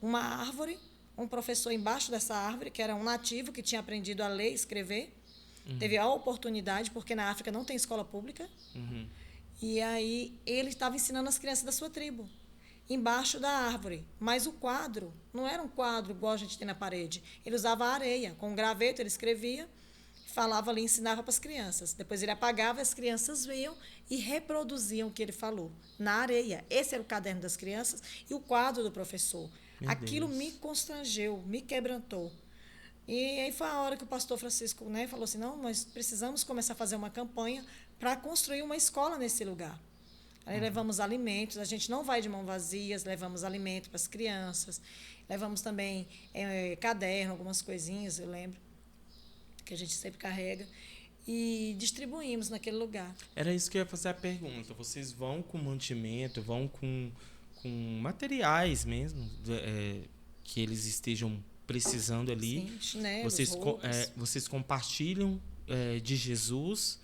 S2: Uma árvore, um professor embaixo dessa árvore, que era um nativo que tinha aprendido a ler e escrever, teve a oportunidade, porque na África não tem escola pública, e aí ele estava ensinando as crianças da sua tribo, embaixo da árvore. Mas o quadro não era um quadro igual a gente tem na parede. Ele usava areia, com um graveto ele escrevia, falava ali, ensinava para as crianças. Depois ele apagava, as crianças viam e reproduziam o que ele falou na areia. Esse era o caderno das crianças e o quadro do professor.
S1: Meu
S2: Aquilo
S1: Deus.
S2: me constrangeu, me quebrantou. E aí foi a hora que o pastor Francisco, né, falou assim, não, nós precisamos começar a fazer uma campanha para construir uma escola nesse lugar. Aí levamos alimentos, a gente não vai de mão vazias, levamos alimento para as crianças, levamos também caderno, algumas coisinhas, eu lembro, que a gente sempre carrega, e distribuímos naquele lugar.
S1: Era isso que eu ia fazer a pergunta. Vocês vão com mantimento, vão com materiais mesmo, que eles estejam precisando ali.
S2: Sim, chinelos, roupas.
S1: Vocês compartilham de Jesus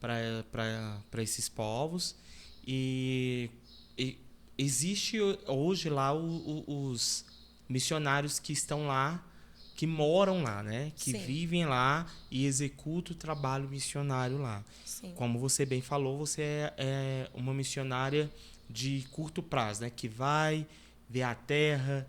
S1: para esses povos. E existe hoje lá os missionários que estão lá, que moram lá, né? Que
S2: Sim.
S1: vivem lá e executam o trabalho missionário lá.
S2: Sim.
S1: Como você bem falou, você é uma missionária de curto prazo, né? Que vai ver a terra,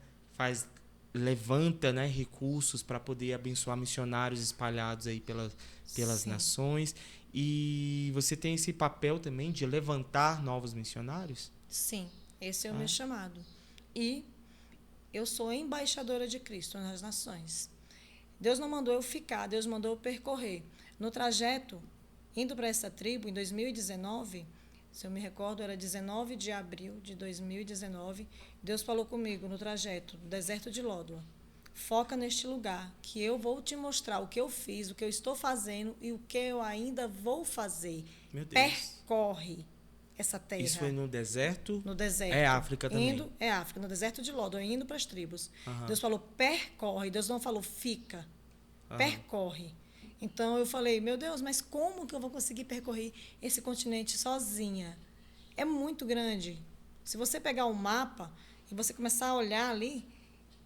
S1: levanta, né, recursos para poder abençoar missionários espalhados aí pelas
S2: Sim.
S1: nações. E você tem esse papel também de levantar novos missionários?
S2: Sim, esse é o meu chamado. E eu sou embaixadora de Cristo nas nações. Deus não mandou eu ficar, Deus mandou eu percorrer. No trajeto, indo para essa tribo, em 2019, se eu me recordo, era 19 de abril de 2019. Deus falou comigo no trajeto do deserto de Lódoa. Foca neste lugar, que eu vou te mostrar o que eu fiz, o que eu estou fazendo e o que eu ainda vou fazer.
S1: Meu Deus.
S2: Percorre essa terra.
S1: Isso foi no deserto?
S2: No deserto.
S1: É África também?
S2: É África, no deserto de Lódoa, indo para as tribos.
S1: Uhum.
S2: Deus falou, percorre. Deus não falou, fica.
S1: Uhum.
S2: Percorre. Então, eu falei, meu Deus, mas como que eu vou conseguir percorrer esse continente sozinha? É muito grande. Se você pegar um mapa e você começar a olhar ali,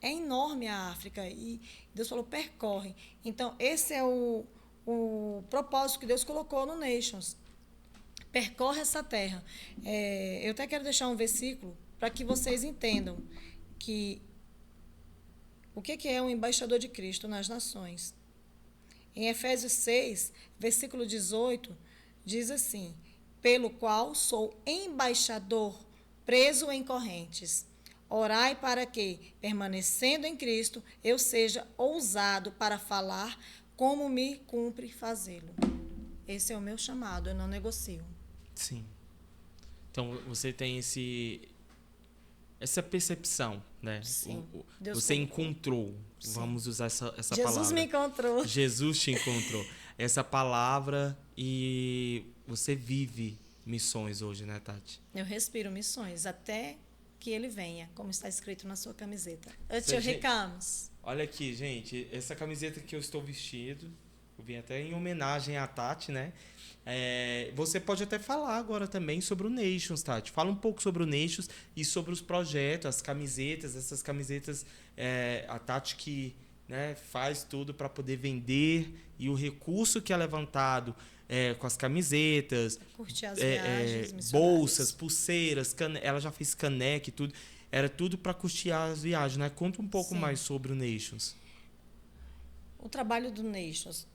S2: é enorme a África. E Deus falou, percorre. Então, esse é o propósito que Deus colocou no Nations. Percorre essa terra. Eu até quero deixar um versículo para que vocês entendam que o que é um embaixador de Cristo nas nações. Em Efésios 6, versículo 18, diz assim: pelo qual sou embaixador, preso em correntes. Orai para que, permanecendo em Cristo, eu seja ousado para falar como me cumpre fazê-lo. Esse é o meu chamado, eu não negocio.
S1: Sim. Então, você tem essa percepção, né?
S2: Sim.
S1: Você encontrou, sim. Vamos usar essa
S2: Jesus
S1: palavra.
S2: Jesus me encontrou.
S1: Jesus te encontrou. Essa palavra, e você vive missões hoje, né, Tati?
S2: Eu respiro missões até que ele venha, como está escrito na sua camiseta. Until he comes.
S1: Olha aqui, gente, essa camiseta que eu estou vestido, eu vim até em homenagem à Tati, né? Você pode até falar agora também sobre o Nations, Tati. Fala um pouco sobre o Nations e sobre os projetos, as camisetas, essas camisetas, a Tati que, né, faz tudo para poder vender, e o recurso que é levantado com as camisetas,
S2: curtir as viagens,
S1: bolsas, pulseiras, ela já fez caneca e tudo. Era tudo para custear as viagens, né? Conta um pouco mais sobre o Nations.
S2: O trabalho do Nations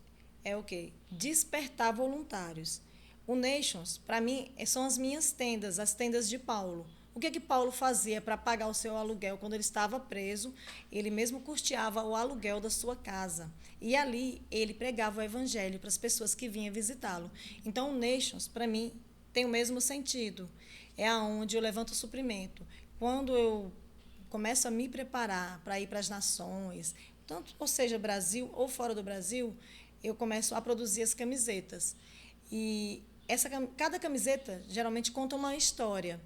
S2: é o quê? Despertar voluntários. O Nations, para mim, são as minhas tendas, as tendas de Paulo. O que Paulo fazia para pagar o seu aluguel quando ele estava preso? Ele mesmo custeava o aluguel da sua casa. E ali ele pregava o evangelho para as pessoas que vinham visitá-lo. Então, o Nations, para mim, tem o mesmo sentido. É aonde eu levanto o suprimento. Quando eu começo a me preparar para ir para as nações, tanto, ou seja, Brasil ou fora do Brasil, eu começo a produzir as camisetas. E cada camiseta geralmente conta uma história.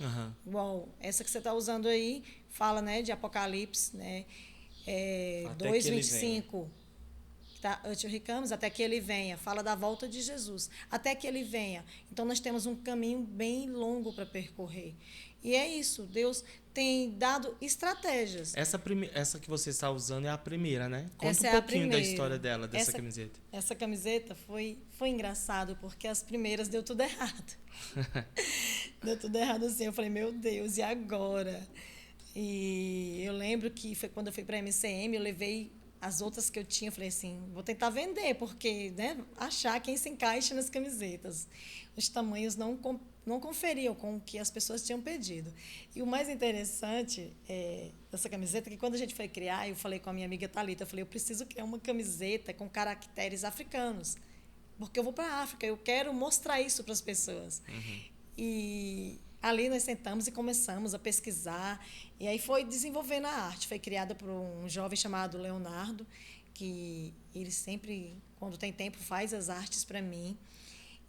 S1: Uhum.
S2: Igual essa que você está usando aí, fala, né, de Apocalipse, né, 2:25, tá, until he comes, até que ele venha, fala da volta de Jesus, até que ele venha. Então, nós temos um caminho bem longo para percorrer. E é isso, Deus tem dado estratégias.
S1: Essa que você está usando é a primeira, né? Conta
S2: essa
S1: um pouquinho da história dela, dessa camiseta.
S2: Essa camiseta foi engraçado, porque as primeiras deu tudo errado. Deu tudo errado assim. Eu falei, meu Deus, e agora? E eu lembro que foi quando eu fui para a MCM, eu levei as outras que eu tinha, falei assim, vou tentar vender, porque, né, achar quem se encaixa nas camisetas. Os tamanhos não conferiam com o que as pessoas tinham pedido. E o mais interessante dessa camiseta é que quando a gente foi criar, eu falei com a minha amiga Thalita, eu falei, eu preciso criar uma camiseta com caracteres africanos, porque eu vou para a África, eu quero mostrar isso para as pessoas.
S1: Uhum.
S2: E ali nós sentamos e começamos a pesquisar, e aí foi desenvolvendo a arte. Foi criada por um jovem chamado Leonardo, que ele sempre, quando tem tempo, faz as artes para mim.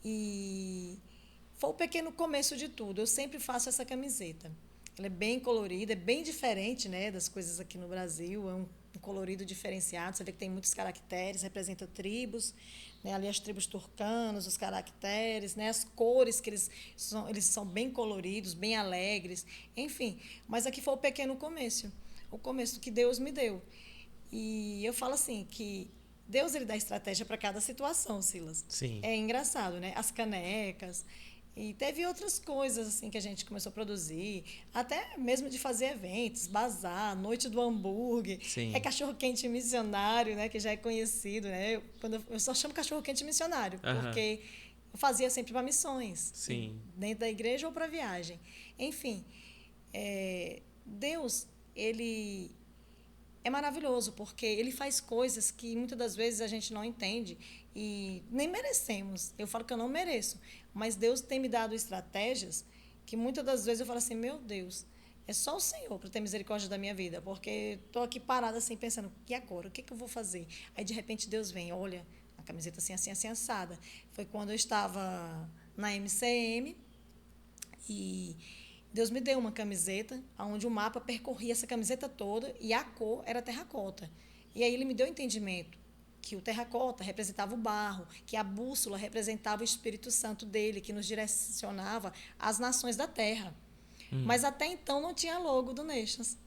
S2: E foi o pequeno começo de tudo. Eu sempre faço essa camiseta. Ela é bem colorida, é bem diferente, né, das coisas aqui no Brasil. É um colorido diferenciado. Você vê que tem muitos caracteres, representa tribos, né, ali as tribos turcanas, os caracteres, né, as cores que eles são bem coloridos, bem alegres, enfim. Mas aqui foi o pequeno começo, o começo que Deus me deu. E eu falo assim que Deus ele dá estratégia para cada situação, Silas.
S1: Sim.
S2: É engraçado, né? As canecas. E teve outras coisas assim que a gente começou a produzir, até mesmo de fazer eventos, bazar, noite do hambúrguer.
S1: Sim.
S2: É cachorro-quente missionário, né, que já é conhecido, né? Eu só chamo cachorro-quente missionário, porque eu fazia sempre para missões.
S1: Sim.
S2: Dentro da igreja ou para viagem. Enfim, Deus, ele é maravilhoso, porque ele faz coisas que muitas das vezes a gente não entende e nem merecemos. Eu falo que eu não mereço, mas Deus tem me dado estratégias que muitas das vezes eu falo assim, meu Deus, é só o Senhor para ter misericórdia da minha vida, porque estou aqui parada assim, pensando, e agora? O que eu vou fazer? Aí, de repente, Deus vem, olha, a camiseta assim, assim, assim, assada. Foi quando eu estava na MCM e Deus me deu uma camiseta onde o mapa percorria essa camiseta toda e a cor era terracota. E aí ele me deu o entendimento que o terracota representava o barro, que a bússola representava o Espírito Santo dele, que nos direcionava às nações da terra. Mas até então não tinha logo do Nations.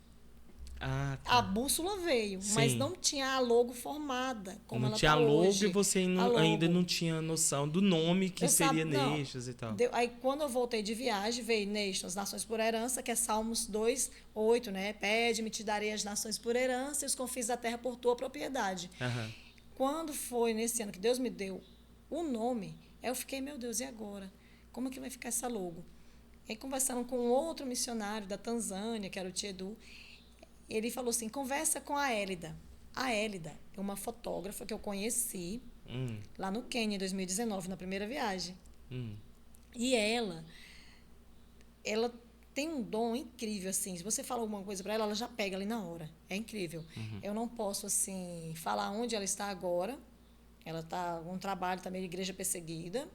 S1: Ah,
S2: A
S1: tá.
S2: bússola veio, mas
S1: Sim.
S2: não tinha a logo formada, como
S1: Não
S2: ela
S1: tinha
S2: está
S1: logo e
S2: hoje.
S1: você
S2: A
S1: ainda
S2: logo.
S1: não tinha noção do nome que
S2: Eu
S1: seria
S2: sabe, não.
S1: Nations e tal.
S2: Aí, quando eu voltei de viagem, veio Nations, Nações por Herança, que é Salmos 2:8, né? Pede-me, te darei as nações por herança e os confins da terra por tua propriedade.
S1: Aham.
S2: Quando foi nesse ano que Deus me deu o nome, eu fiquei, meu Deus, e agora? Como é que vai ficar essa logo? E aí, conversando com outro missionário da Tanzânia, que era o Tiedu, ele falou assim, conversa com a Hélida. A Hélida é uma fotógrafa que eu conheci lá no Quênia, em 2019, na primeira viagem. E ela tem um dom incrível, assim. Se você fala alguma coisa para ela, ela já pega ali na hora. É incrível. Eu não posso, assim, falar onde ela está agora. Ela está um trabalho também de igreja perseguida.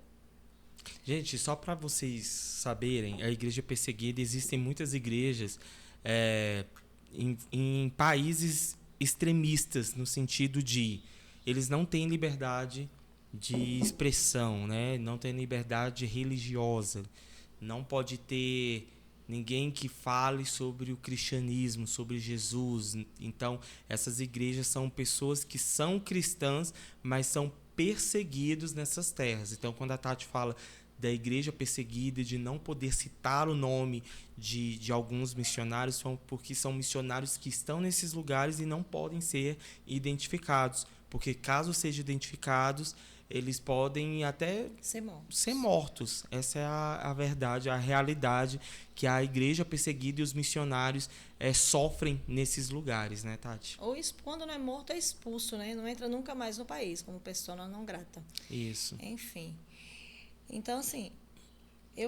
S1: Gente, só para vocês saberem, a igreja perseguida, existem muitas igrejas em países extremistas, no sentido de eles não têm liberdade de expressão, né? Não tem liberdade religiosa. Não pode ter ninguém que fale sobre o cristianismo, sobre Jesus. Então, essas igrejas são pessoas que são cristãs, mas são perseguidos nessas terras. Então, quando a Tati fala da igreja perseguida, de não poder citar o nome de alguns missionários, porque são missionários que estão nesses lugares e não podem ser identificados. Porque caso sejam identificados, eles podem até ser mortos. Essa é a verdade, a realidade que a igreja perseguida e os missionários sofrem nesses lugares, né, Tati?
S2: Ou quando não é morto, é expulso, né? Não entra nunca mais no país, como persona não grata.
S1: Isso.
S2: Enfim. Então, assim...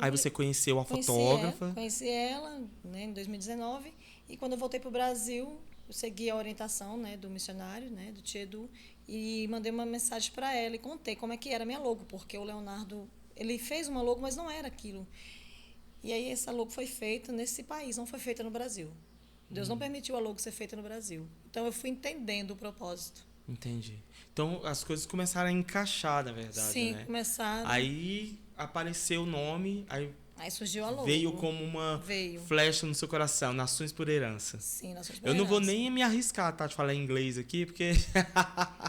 S1: Aí você conheceu a fotógrafa?
S2: Conheci ela, né, em 2019. E quando eu voltei para o Brasil, eu segui a orientação, né, do missionário, né, do Tiedu, e mandei uma mensagem para ela e contei como é que era a minha logo, porque o Leonardo, ele fez uma logo, mas não era aquilo. E aí essa logo foi feita nesse país, não foi feita no Brasil. Deus não permitiu a logo ser feita no Brasil. Então eu fui entendendo o propósito.
S1: Entendi. Então as coisas começaram a encaixar, na verdade,
S2: Sim,
S1: né?
S2: começaram.
S1: Aí apareceu o nome, aí
S2: surgiu a logo.
S1: veio como uma flecha no seu coração, Nações por Herança.
S2: Sim, Nações por
S1: Eu
S2: Herança.
S1: não vou nem me arriscar, tá, de falar em inglês aqui, porque...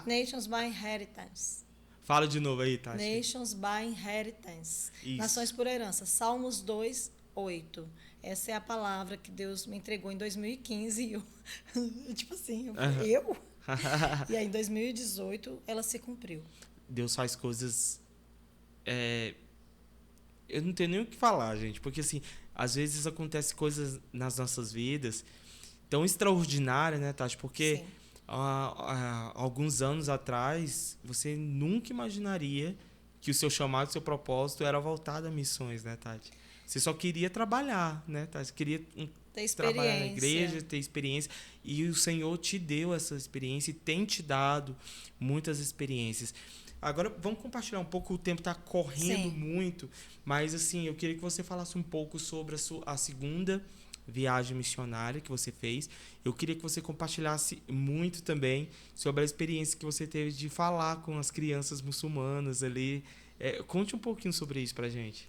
S2: Nations by Inheritance.
S1: Fala de novo aí, Tati.
S2: Nations by Inheritance.
S1: Isso.
S2: Nações por Herança. Salmos 2:8. Essa é a palavra que Deus me entregou em 2015 e eu, tipo assim, eu? E aí em 2018 ela se cumpriu.
S1: Deus faz coisas... Eu não tenho nem o que falar, gente, porque assim, às vezes acontecem coisas nas nossas vidas tão extraordinárias, né, Tati? Porque há alguns anos atrás, você nunca imaginaria que o seu chamado, o seu propósito era voltado a missões, né, Tati? Você só queria trabalhar, né, Tati? Você queria trabalhar na igreja, ter experiência. E o Senhor te deu essa experiência e tem te dado muitas experiências. Agora, vamos compartilhar um pouco, o tempo está correndo muito, mas assim, eu queria que você falasse um pouco sobre a segunda viagem missionária que você fez. Eu queria que você compartilhasse muito também sobre a experiência que você teve de falar com as crianças muçulmanas ali. Conte um pouquinho sobre isso pra gente.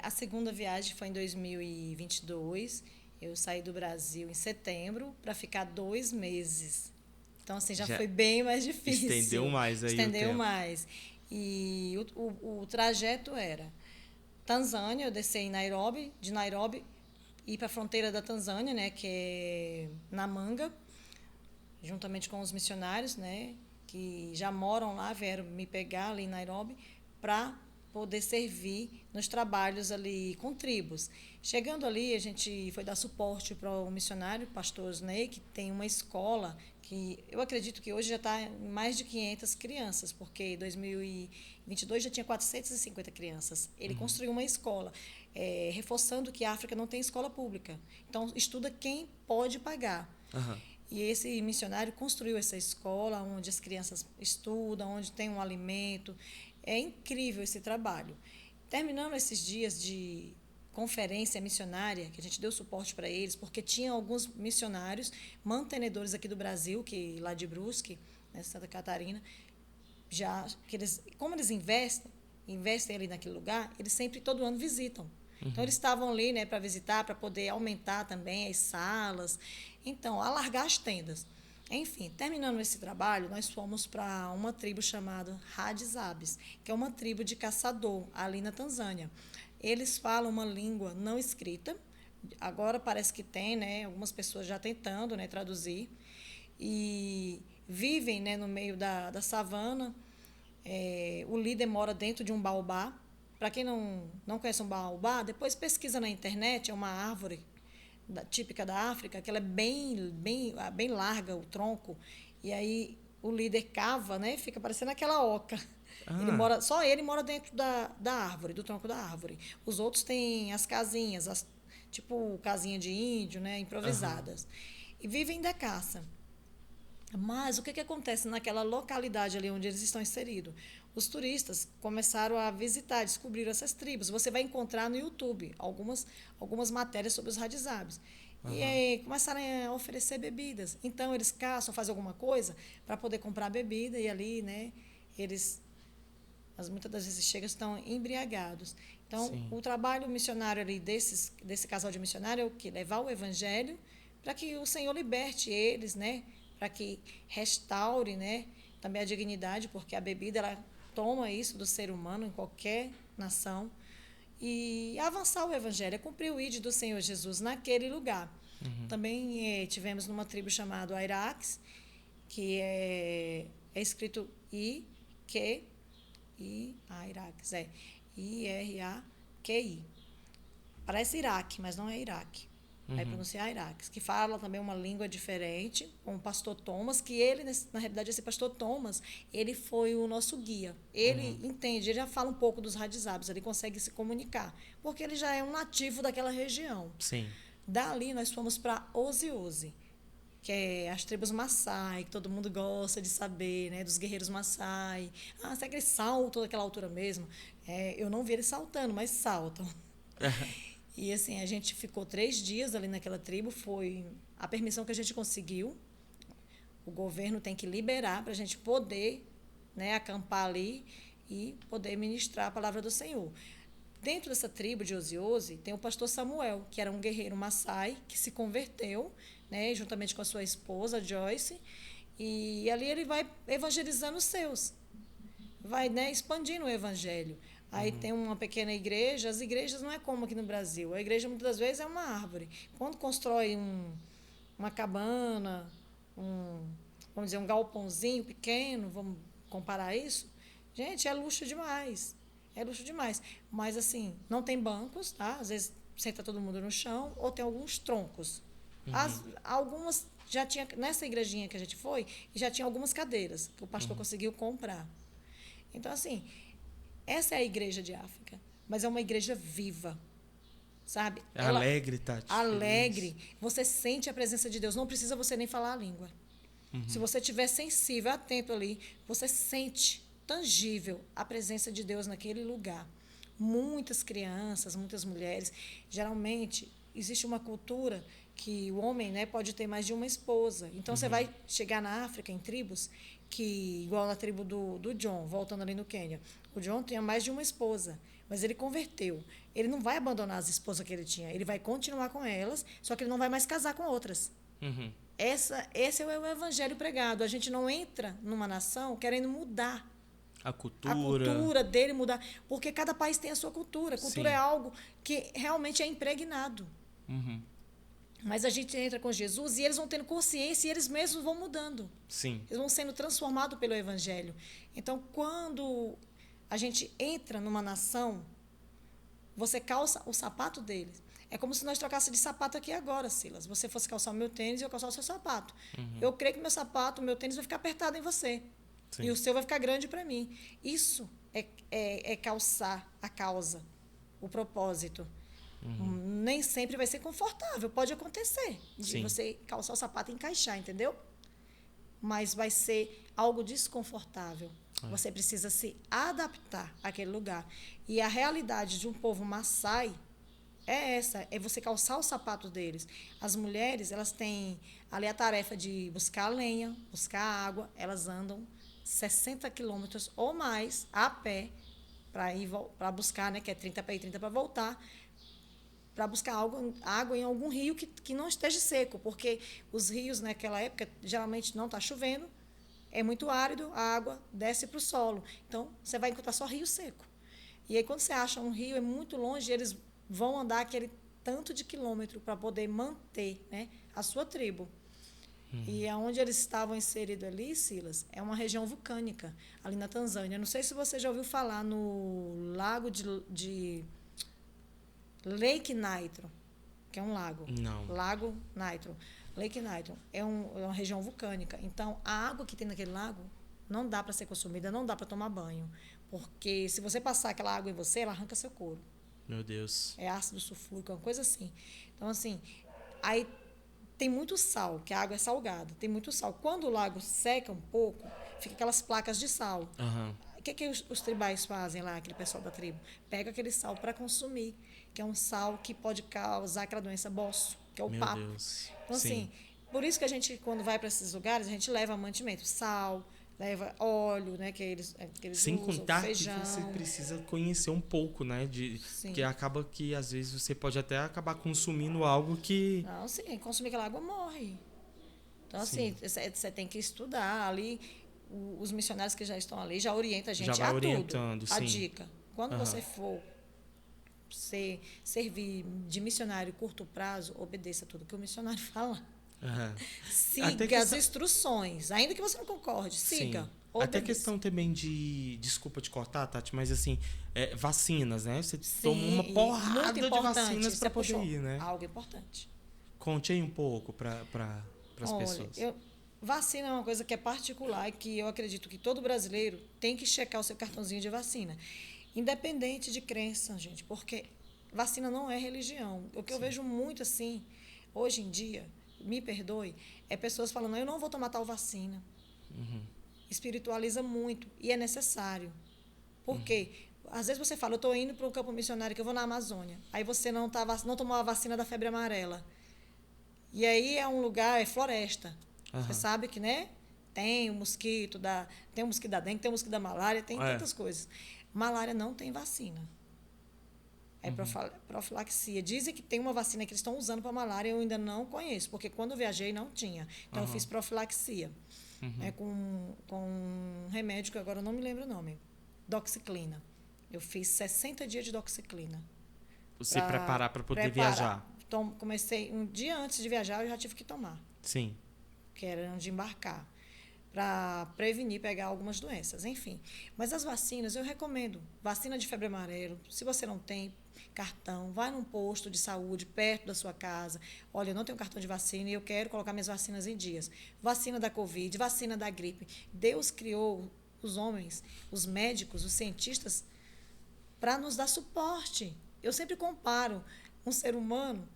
S2: A segunda viagem foi em 2022. Eu saí do Brasil em setembro para ficar 2 meses. Então, assim, já foi bem mais difícil.
S1: Estendeu mais aí
S2: Estendeu
S1: o tempo.
S2: mais. E o trajeto era Tanzânia, eu desci em Nairobi, de Nairobi ir para a fronteira da Tanzânia, né, que é Namanga, juntamente com os missionários, né, que já moram lá, vieram me pegar ali em Nairobi, para poder servir nos trabalhos ali com tribos. Chegando ali, a gente foi dar suporte para o missionário, pastor Osney, que tem uma escola que eu acredito que hoje já está em mais de 500 crianças, porque em 2022 já tinha 450 crianças. Ele construiu uma escola, reforçando que a África não tem escola pública. Então, estuda quem pode pagar.
S1: Aham.
S2: E esse missionário construiu essa escola onde as crianças estudam, onde tem um alimento. É incrível esse trabalho. Terminando esses dias de conferência missionária, que a gente deu suporte para eles, porque tinha alguns missionários, mantenedores aqui do Brasil, que lá de Brusque, né, Santa Catarina, já que eles, como eles investem ali naquele lugar, eles sempre todo ano visitam. Então eles estavam ali, né, para visitar, para poder aumentar também as salas, então alargar as tendas. Enfim, terminando esse trabalho, nós fomos para uma tribo chamada Hadizabes, que é uma tribo de caçador ali na Tanzânia. Eles falam uma língua não escrita. Agora parece que tem, né, algumas pessoas já tentando, né, traduzir. E vivem, né, no meio da savana. O líder mora dentro de um baobá. Para quem não conhece um baobá, depois pesquisa na internet, é uma árvore típica da África, que ela é bem larga, o tronco. E aí o líder cava, né, fica parecendo aquela oca. Só ele mora dentro da árvore, do tronco da árvore. Os outros têm as casinhas, tipo casinha de índio, né, improvisadas. E vivem da caça. Mas o que acontece naquela localidade ali onde eles estão inseridos? Os turistas começaram a visitar, descobriram essas tribos. Você vai encontrar no YouTube algumas matérias sobre os Hadizabes. E aí começaram a oferecer bebidas. Então, eles caçam, fazem alguma coisa para poder comprar bebida e ali, né, muitas das vezes chegam, estão embriagados. Então,
S1: Sim.
S2: o trabalho missionário ali desse casal de missionário é o quê? Levar o evangelho para que o Senhor liberte eles, né, para que restaure, né, também a dignidade, porque a bebida ela toma isso do ser humano em qualquer nação, e avançar o evangelho, cumprir o ID do Senhor Jesus naquele lugar. Também tivemos numa tribo chamada Airaques, que é escrito Airaques, Iraqui. Parece Iraque, mas não é Iraque. Vai pronunciar Iraques, que fala também uma língua diferente, com o pastor Thomas, que ele, na realidade, esse pastor Thomas, ele foi o nosso guia. Ele entende, ele já fala um pouco dos Hadizabes, ele consegue se comunicar, porque ele já é um nativo daquela região.
S1: Sim.
S2: Dali, nós fomos para Oziose, que é as tribos Maasai, que todo mundo gosta de saber, né, dos guerreiros Maasai. Será que eles saltam daquela altura mesmo? Eu não vi eles saltando, mas saltam. E assim, a gente ficou 3 dias ali naquela tribo, foi a permissão que a gente conseguiu. O governo tem que liberar para a gente poder, né, acampar ali e poder ministrar a palavra do Senhor. Dentro dessa tribo de Oziose, tem o pastor Samuel, que era um guerreiro Maasai, que se converteu, né, juntamente com a sua esposa, Joyce, e ali ele vai evangelizando os seus, vai, né, expandindo o evangelho. Aí tem uma pequena igreja. As igrejas não é como aqui no Brasil. A igreja, muitas das vezes, é uma árvore. Quando constrói uma cabana, vamos dizer, um galpãozinho pequeno, vamos comparar isso, gente, é luxo demais. É luxo demais. Mas, assim, não tem bancos, tá? Às vezes, senta todo mundo no chão, ou tem alguns troncos. Algumas já tinha, nessa igrejinha que a gente foi, já tinha algumas cadeiras que o pastor conseguiu comprar. Então, assim, essa é a igreja de África, mas é uma igreja viva, sabe?
S1: Alegre, Tati.
S2: Alegre. Você sente a presença de Deus. Não precisa você nem falar a língua. Se você estiver sensível, atento ali, você sente tangível a presença de Deus naquele lugar. Muitas crianças, muitas mulheres. Geralmente, existe uma cultura que o homem, né, pode ter mais de uma esposa. Então, você vai chegar na África, em tribos, que, igual na tribo do John, voltando ali no Quênia, o John tinha mais de uma esposa, mas ele converteu. Ele não vai abandonar as esposas que ele tinha, ele vai continuar com elas, só que ele não vai mais casar com outras. Esse é o evangelho pregado. A gente não entra numa nação querendo mudar
S1: a
S2: a
S1: cultura
S2: cultura dele, mudar, porque cada país tem a sua cultura. A cultura
S1: Sim.
S2: é algo que realmente é impregnado. Mas a gente entra com Jesus e eles vão tendo consciência e eles mesmos vão mudando.
S1: Sim.
S2: Eles vão sendo transformados pelo evangelho. Então, quando a gente entra numa nação, você calça o sapato deles. É como se nós trocássemos de sapato aqui agora, Silas. Você fosse calçar o meu tênis e eu calçar o seu sapato. Eu creio que meu tênis vai ficar apertado em você.
S1: Sim.
S2: E o seu vai ficar grande para mim. Isso é calçar a causa, o propósito. Nem sempre vai ser confortável. Pode acontecer de
S1: Sim.
S2: você calçar o sapato e encaixar, entendeu? Mas vai ser algo desconfortável. Você precisa se adaptar àquele lugar. E a realidade de um povo Maasai é essa, é você calçar o sapato deles. As mulheres, elas têm ali a tarefa de buscar lenha, buscar água, elas andam 60 quilômetros ou mais a pé para buscar, né, que é 30 para ir, 30 para voltar, para buscar água em algum rio que não esteja seco, porque os rios naquela época geralmente não está chovendo, é muito árido, a água desce para o solo. Então, você vai encontrar só rio seco. E aí, quando você acha um rio, é muito longe, eles vão andar aquele tanto de quilômetro para poder manter, né, a sua tribo. E aonde eles estavam inseridos ali, Silas, é uma região vulcânica, ali na Tanzânia. Não sei se você já ouviu falar no lago de Lake Nitro, que é um lago.
S1: Não.
S2: Lago Nitro. Lake Nitro é uma região vulcânica. Então, a água que tem naquele lago não dá para ser consumida, não dá para tomar banho. Porque se você passar aquela água em você, ela arranca seu couro.
S1: Meu Deus.
S2: É ácido sulfúrico, é uma coisa assim. Então, assim, aí tem muito sal, que a água é salgada, tem muito sal. Quando o lago seca um pouco, fica aquelas placas de sal. O que os tribais fazem lá, aquele pessoal da tribo? Pega aquele sal para consumir, que é um sal que pode causar aquela doença boço, que é o papo.
S1: Meu Deus.
S2: Então,
S1: Sim.
S2: assim, por isso que a gente, quando vai para esses lugares, a gente leva mantimento, sal, leva óleo, né, que eles
S1: Sem
S2: usam,
S1: contar
S2: feijão.
S1: que você precisa conhecer um pouco, né?
S2: Sim.
S1: Que acaba que, às vezes, você pode até acabar consumindo algo que...
S2: Não, sim, consumir aquela água morre. Então,
S1: Sim.
S2: assim, você tem que estudar ali. Os missionários que já estão ali já orientam a gente
S1: Já vai
S2: a
S1: orientando,
S2: tudo. A
S1: sim.
S2: dica. Quando você for servir de missionário curto prazo, obedeça tudo que o missionário fala. Siga as instruções. Ainda que você não concorde, siga.
S1: Sim.
S2: Obedeça.
S1: Até questão também de... Desculpa te cortar, Tati, mas assim, vacinas, né? Você toma uma porrada de vacinas para poder ir, né?
S2: Algo importante.
S1: Conte aí um pouco para as pessoas.
S2: Vacina é uma coisa que é particular e que eu acredito que todo brasileiro tem que checar o seu cartãozinho de vacina. Independente de crença, gente, porque vacina não é religião. O que eu vejo muito assim, hoje em dia, me perdoe, é pessoas falando, eu não vou tomar tal vacina. Espiritualiza muito e é necessário. Por quê? Às vezes você fala, eu estou indo para um campo missionário, que eu vou na Amazônia. Aí você não tomou a vacina da febre amarela. E aí é um lugar, é floresta. Você sabe que, né? Tem o mosquito da dengue, tem o mosquito da malária, tem tantas coisas. Malária não tem vacina. É profilaxia. Dizem que tem uma vacina que eles estão usando para malária, eu ainda não conheço, porque quando eu viajei não tinha. Então eu fiz profilaxia. Com um remédio que agora eu não me lembro o nome. Doxiclina. Eu fiz 60 dias de doxiclina.
S1: Você preparar para poder viajar.
S2: Então, comecei um dia antes de viajar, eu já tive que tomar.
S1: Sim.
S2: Que era de embarcar. Para prevenir pegar algumas doenças, enfim. Mas as vacinas, eu recomendo. Vacina de febre amarela, se você não tem cartão, vai num posto de saúde perto da sua casa. Olha, eu não tenho cartão de vacina e eu quero colocar minhas vacinas em dias. Vacina da Covid, vacina da gripe. Deus criou os homens, os médicos, os cientistas, para nos dar suporte. Eu sempre comparo um ser humano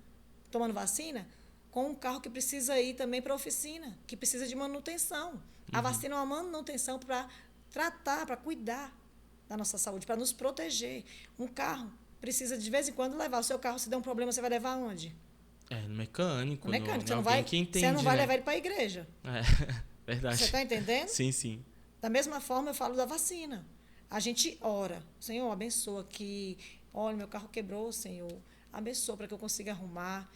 S2: tomando vacina com um carro que precisa ir também para a oficina, que precisa de manutenção. A vacina é uma manutenção para tratar, para cuidar da nossa saúde, para nos proteger. Um carro precisa, de vez em quando, levar. O seu carro, se der um problema, você vai levar aonde?
S1: No mecânico.
S2: No mecânico.
S1: Você não vai
S2: levar ele para a igreja.
S1: Verdade.
S2: Você está entendendo?
S1: Sim, sim.
S2: Da mesma forma, eu falo da vacina. A gente ora. Senhor, abençoa que... Olha, meu carro quebrou, Senhor. Abençoa para que eu consiga arrumar,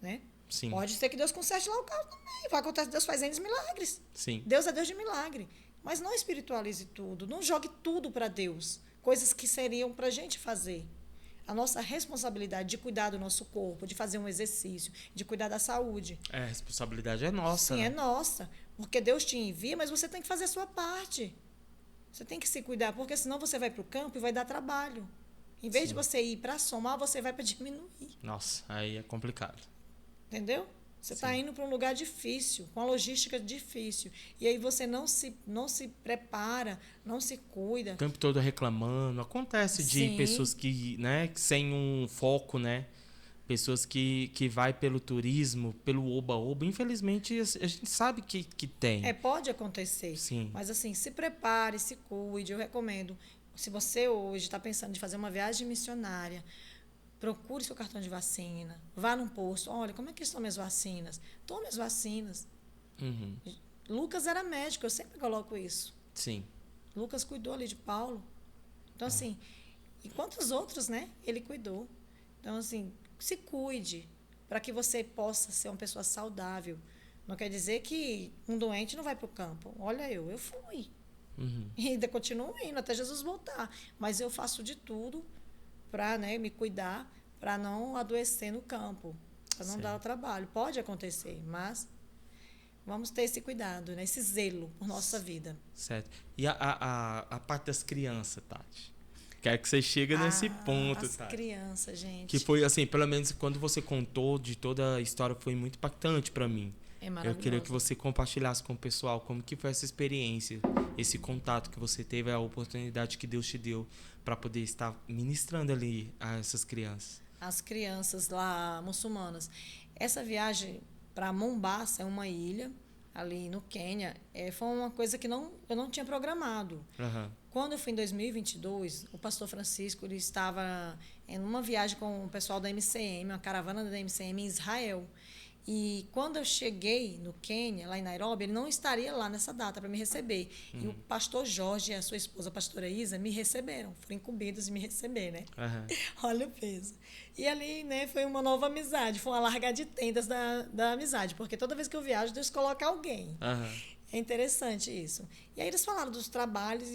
S2: né?
S1: Sim.
S2: Pode ser que Deus conserte lá o carro também. Vai acontecer, Deus faz N milagres.
S1: Sim.
S2: Deus é Deus de milagre. Mas não espiritualize tudo. Não jogue tudo para Deus. Coisas que seriam para a gente fazer. A nossa responsabilidade de cuidar do nosso corpo, de fazer um exercício, de cuidar da saúde.
S1: A responsabilidade é nossa.
S2: Sim,
S1: né?
S2: é nossa. Porque Deus te envia, mas você tem que fazer a sua parte. Você tem que se cuidar, porque senão você vai para o campo e vai dar trabalho. Em vez de você ir para somar, você vai para diminuir.
S1: Nossa, aí é complicado.
S2: Entendeu? Você está indo para um lugar difícil, com a logística difícil. E aí você não se prepara, não se cuida.
S1: O tempo todo reclamando. Acontece de pessoas que, né, sem um foco, né? Pessoas que vai pelo turismo, pelo oba-oba. Infelizmente, a gente sabe que tem.
S2: Pode acontecer.
S1: Sim.
S2: Mas assim, se prepare, se cuide. Eu recomendo. Se você hoje está pensando em fazer uma viagem missionária, procure seu cartão de vacina. Vá num posto. Olha, como é que estão minhas vacinas? Tome as vacinas.
S1: Uhum.
S2: Lucas era médico, eu sempre coloco isso.
S1: Sim.
S2: Lucas cuidou ali de Paulo. Então, assim, e quantos outros, né? Ele cuidou. Então, assim, se cuide para que você possa ser uma pessoa saudável. Não quer dizer que um doente não vai para o campo. Olha, eu fui.
S1: Uhum.
S2: E ainda continuo indo até Jesus voltar. Mas eu faço de tudo para, né, me cuidar, para não adoecer no campo, para não dar o trabalho. Pode acontecer, mas vamos ter esse cuidado, né, esse zelo por nossa vida.
S1: Certo. E a parte das crianças, Tati? Quero que você chegue nesse ponto,
S2: As
S1: Tati.
S2: crianças, gente.
S1: Que foi, assim, pelo menos quando você contou de toda a história, foi muito impactante para mim.
S2: É maravilhoso.
S1: Eu queria que você compartilhasse com o pessoal como que foi essa experiência, esse contato que você teve, a oportunidade que Deus te deu para poder estar ministrando ali a essas crianças.
S2: As crianças lá muçulmanas. Essa viagem para Mombasa, é uma ilha ali no Quênia, foi uma coisa que eu não tinha programado.
S1: Uhum.
S2: Quando eu fui em 2022, o pastor Francisco ele estava em uma viagem com o pessoal da MCM, uma caravana da MCM em Israel. E quando eu cheguei no Quênia, lá em Nairobi, ele não estaria lá nessa data para me receber. E o pastor Jorge e a sua esposa, a pastora Isa, me receberam. Foram incumbidos de me receber, né?
S1: Uhum.
S2: Olha o peso. E ali, né, foi uma nova amizade. Foi uma larga de tendas da amizade. Porque toda vez que eu viajo, Deus coloca alguém.
S1: Uhum.
S2: É interessante isso. E aí eles falaram dos trabalhos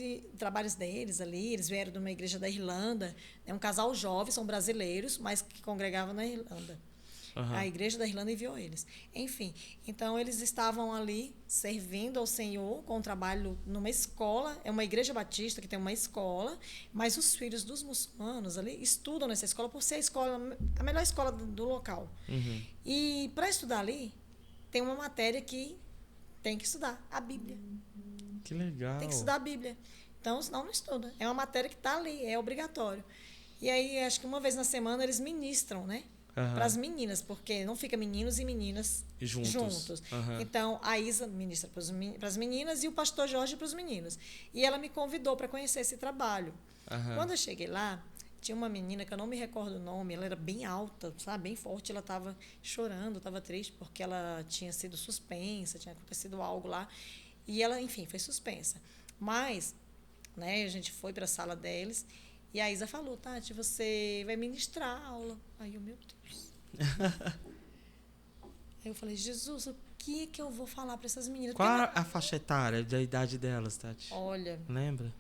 S2: deles ali. Eles vieram de uma igreja da Irlanda. É um casal jovem, são brasileiros, mas que congregavam na Irlanda.
S1: Uhum.
S2: A igreja da Irlanda enviou eles. Enfim, então eles estavam ali servindo ao Senhor com um trabalho numa escola. É uma igreja batista que tem uma escola, mas os filhos dos muçulmanos ali estudam nessa escola por ser a melhor escola do local.
S1: Uhum.
S2: E para estudar ali, tem uma matéria que tem que estudar, a Bíblia.
S1: Que legal.
S2: Tem que estudar a Bíblia. Então, senão não estuda. É uma matéria que está ali, é obrigatório. E aí, acho que uma vez na semana eles ministram, né?
S1: Uhum.
S2: Para as meninas, porque não fica meninos e meninas juntos.
S1: Uhum.
S2: Então, a Isa ministra para as meninas e o pastor Jorge para os meninos. E ela me convidou para conhecer esse trabalho.
S1: Uhum.
S2: Quando eu cheguei lá, tinha uma menina que eu não me recordo o nome, ela era bem alta, sabe, bem forte, ela estava chorando, estava triste porque ela tinha sido suspensa, tinha acontecido algo lá. E ela, enfim, foi suspensa. Mas, né, a gente foi para a sala deles. E a Isa falou, Tati, você vai ministrar a aula. Aí eu, meu Deus. Aí eu falei, Jesus, o que é que eu vou falar para essas meninas?
S1: Qual a faixa etária da idade delas, Tati?
S2: Olha,
S1: lembra?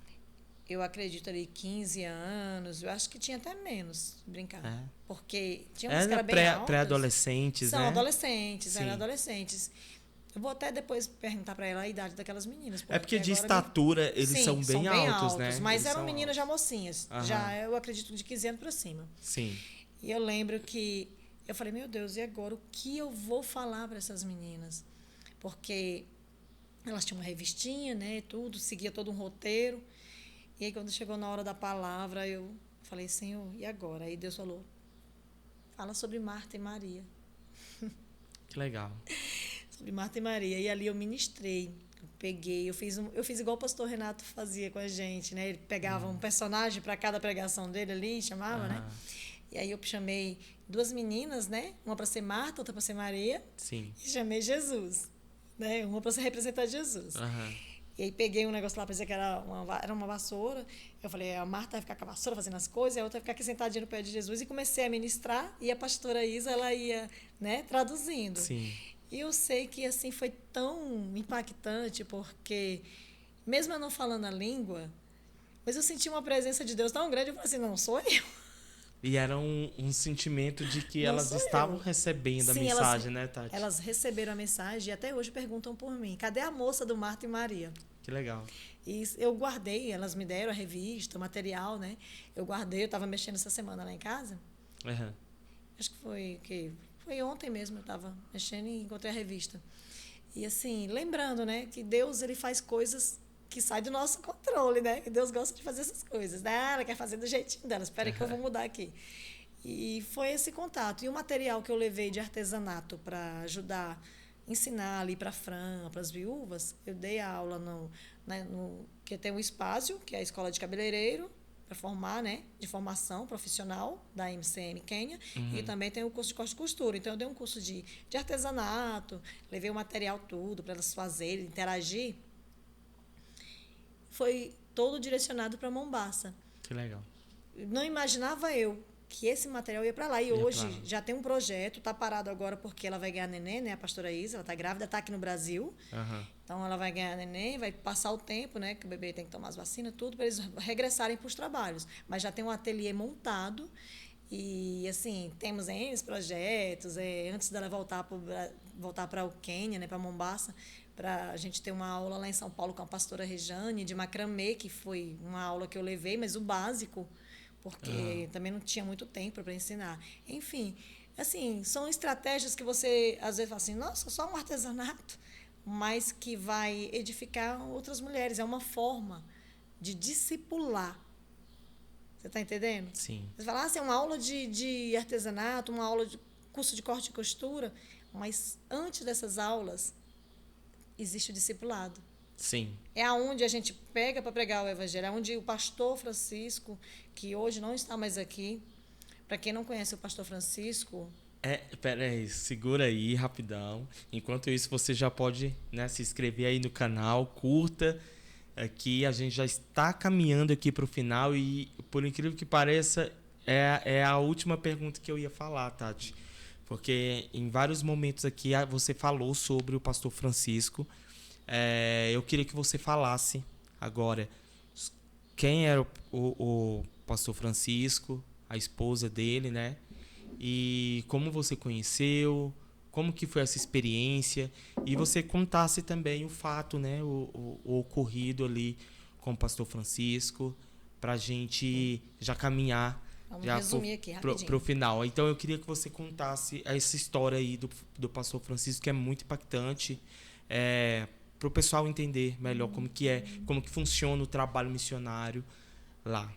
S2: Eu acredito ali 15 anos, eu acho que tinha até menos, brincar.
S1: É.
S2: Porque tinha umas que eram bem altas.
S1: Pré-adolescentes, né?
S2: São adolescentes,
S1: Sim.
S2: eram adolescentes. Eu vou até depois perguntar para ela a idade daquelas meninas.
S1: É porque de estatura eles
S2: Sim,
S1: são bem altos, né?
S2: Mas
S1: eles
S2: eram meninas já mocinhas.
S1: Aham.
S2: Já, eu acredito, de 15 anos para cima.
S1: Sim.
S2: E eu lembro que eu falei, meu Deus, e agora o que eu vou falar para essas meninas? Porque elas tinham uma revistinha, né, tudo, seguia todo um roteiro. E aí, quando chegou na hora da palavra, eu falei, Senhor, e agora? Aí Deus falou, fala sobre Marta e Maria.
S1: Que legal.
S2: Sobre Marta e Maria. E ali eu ministrei. Eu fiz igual o pastor Renato fazia com a gente, né? Ele pegava um personagem para cada pregação dele ali, chamava, né? E aí eu chamei duas meninas, né? Uma para ser Marta, outra para ser Maria.
S1: Sim.
S2: E chamei Jesus, né? Uma para representar Jesus. E aí peguei um negócio lá, parecia que era uma vassoura. Eu falei, a Marta vai ficar com a vassoura fazendo as coisas, e a outra vai ficar aqui sentadinha no pé de Jesus. E comecei a ministrar, e a pastora Isa, ela ia, né, traduzindo.
S1: Sim.
S2: E eu sei que assim foi tão impactante, porque mesmo eu não falando a língua, mas eu senti uma presença de Deus tão grande, eu falei assim, não, sou eu.
S1: E era um sentimento de que
S2: Não
S1: elas estavam
S2: eu.
S1: recebendo a
S2: Sim,
S1: mensagem, né, Tati?
S2: Elas receberam a mensagem e até hoje perguntam por mim, cadê a moça do Marta e Maria?
S1: Que Que legal.
S2: E eu guardei, elas me deram a revista, o material, né? Eu guardei, eu estava mexendo essa semana lá em casa.
S1: Uhum.
S2: Acho que foi ontem mesmo, eu estava mexendo e encontrei a revista. E assim, lembrando, né, que Deus ele faz coisas que saem do nosso controle, né? Que Deus gosta de fazer essas coisas. Ah, ela quer fazer do jeitinho dela, espera que eu vou mudar aqui. E foi esse contato. E o material que eu levei de artesanato para ajudar, ensinar ali para a Fran, para as viúvas, eu dei a aula que tem o Espaço, que é a escola de cabeleireiro, para formar, né, de formação profissional da MCM Quênia, e também tem o curso de corte e costura. Então, eu dei um curso de artesanato, levei o material tudo para elas fazerem, interagir. Foi todo direcionado para Mombaça.
S1: Que legal.
S2: Não imaginava eu que esse material ia para lá. E hoje já tem um projeto, está parado agora porque ela vai ganhar neném, né? A pastora Isa, ela está grávida, está aqui no Brasil.
S1: Uhum.
S2: Então, ela vai ganhar neném, vai passar o tempo, né? Que o bebê tem que tomar as vacinas, tudo, para eles regressarem para os trabalhos. Mas já tem um ateliê montado. E, assim, temos N projetos. Antes dela voltar para o Quênia, né? Para Mombaça, para a gente ter uma aula lá em São Paulo com a pastora Rejane, de macramê, que foi uma aula que eu levei, mas o básico, porque também não tinha muito tempo para ensinar. Enfim, assim, são estratégias que você, às vezes, fala assim, nossa, só um artesanato, mas que vai edificar outras mulheres. É uma forma de discipular. Você está entendendo?
S1: Sim.
S2: Você fala, é uma aula de artesanato, uma aula de curso de corte e costura, mas antes dessas aulas existe o discipulado.
S1: Sim.
S2: É aonde a gente pega para pregar o evangelho, é onde o pastor Francisco, que hoje não está mais aqui, para quem não conhece o pastor Francisco...
S1: Peraí, segura aí, rapidão. Enquanto isso, você já pode, né, se inscrever aí no canal, curta. Aqui a gente já está caminhando aqui para o final e, por incrível que pareça, é a última pergunta que eu ia falar, Tati. Porque em vários momentos aqui você falou sobre o pastor Francisco. Eu queria que você falasse agora quem era o pastor Francisco, a esposa dele, né? E como você conheceu, como que foi essa experiência, e você contasse também o fato, né, o ocorrido ali com o pastor Francisco, para a gente já caminhar para o final. Então eu queria que você contasse essa história aí do pastor Francisco, que é muito impactante, para o pessoal entender melhor como que funciona o trabalho missionário lá.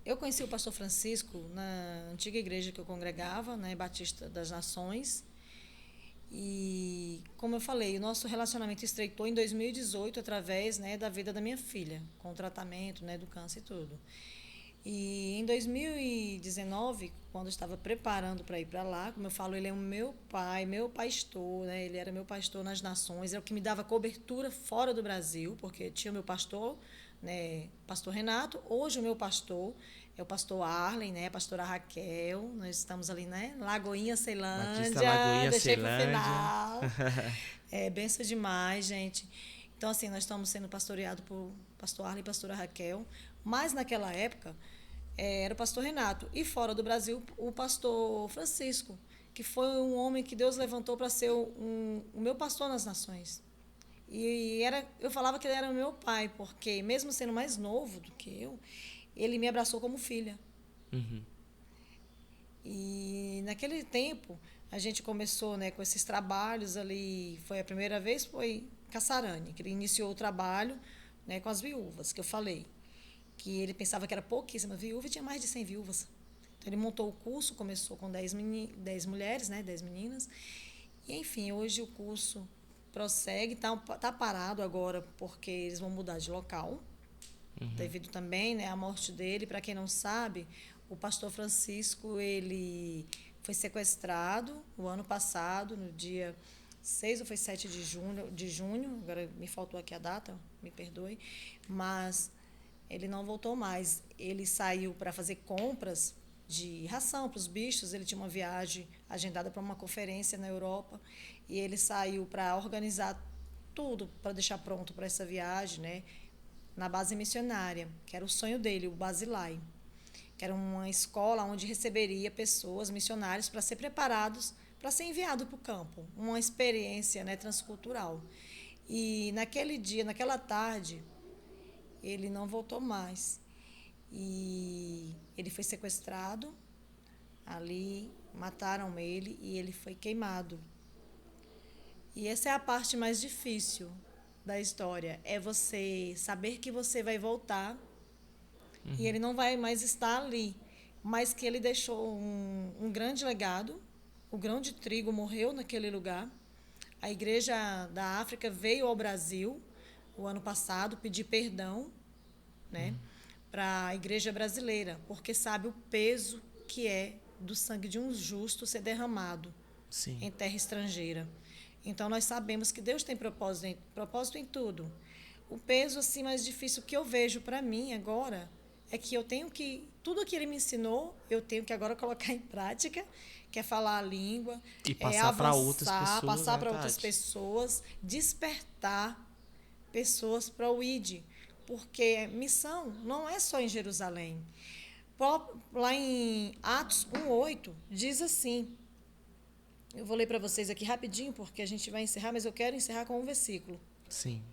S2: Eu conheci o pastor Francisco na antiga igreja que eu congregava, né, Batista das Nações. E, como eu falei, o nosso relacionamento estreitou em 2018 através, né, da vida da minha filha, com o tratamento, né, do câncer e tudo. E em 2019, quando eu estava preparando para ir para lá, como eu falo, ele é o meu pastor, né, ele era meu pastor nas Nações, é o que me dava cobertura fora do Brasil, porque tinha o meu pastor, né, pastor Renato. Hoje o meu pastor é o pastor Arlen, né, a pastora Raquel. Nós estamos ali, né, Lagoinha, Ceilândia.
S1: Batista Lagoinha,
S2: deixei
S1: Ceilândia.
S2: Pro final. Benção demais, gente. Então, assim, nós estamos sendo pastoreados por pastor Arlen e pastora Raquel. Mas naquela época era o pastor Renato. E fora do Brasil, o pastor Francisco, que foi um homem que Deus levantou para ser o meu pastor nas Nações. E eu falava que ele era o meu pai, porque mesmo sendo mais novo do que eu, ele me abraçou como filha.
S1: Uhum.
S2: E naquele tempo, a gente começou, né, com esses trabalhos ali. Foi a primeira vez, foi Caçarane, que ele iniciou o trabalho, né, com as viúvas, que eu falei. Que ele pensava que era pouquíssima viúva e tinha mais de 100 viúvas. Então, ele montou o curso, começou com 10 mulheres, né, 10 meninas. E, enfim, hoje o curso prossegue, tá parado agora porque eles vão mudar de local, devido também, né, à morte dele. Para quem não sabe, o pastor Francisco, ele foi sequestrado o ano passado, no dia 6 ou foi 7 de junho, agora me faltou aqui a data, me perdoe, mas ele não voltou mais. Ele saiu para fazer compras de ração para os bichos. Ele tinha uma viagem agendada para uma conferência na Europa e ele saiu para organizar tudo para deixar pronto para essa viagem, né, na base missionária, que era o sonho dele, o Basilai, que era uma escola onde receberia pessoas, missionários, para ser preparados para ser enviado para o campo, uma experiência, né, transcultural. E naquele dia, naquela tarde, ele não voltou mais. E ele foi sequestrado, ali mataram ele e ele foi queimado. E essa é a parte mais difícil da história, é você saber que você vai voltar e ele não vai mais estar ali, mas que ele deixou um grande legado. O grão de trigo morreu naquele lugar. A Igreja da África veio ao Brasil o ano passado pedir perdão, né, para a Igreja brasileira, porque sabe o peso que é do sangue de um justo ser derramado
S1: Sim.
S2: em terra estrangeira. Então, nós sabemos que Deus tem propósito em tudo. O peso assim mais difícil que eu vejo para mim agora é que eu tenho que, tudo que ele me ensinou, eu tenho que agora colocar em prática, que é falar a língua,
S1: E passar para outras pessoas.
S2: passar para outras pessoas, despertar pessoas para o ID. Porque missão não é só em Jerusalém. Lá em Atos 1:8, diz assim, eu vou ler para vocês aqui rapidinho, porque a gente vai encerrar, mas eu quero encerrar com um versículo.
S1: Sim,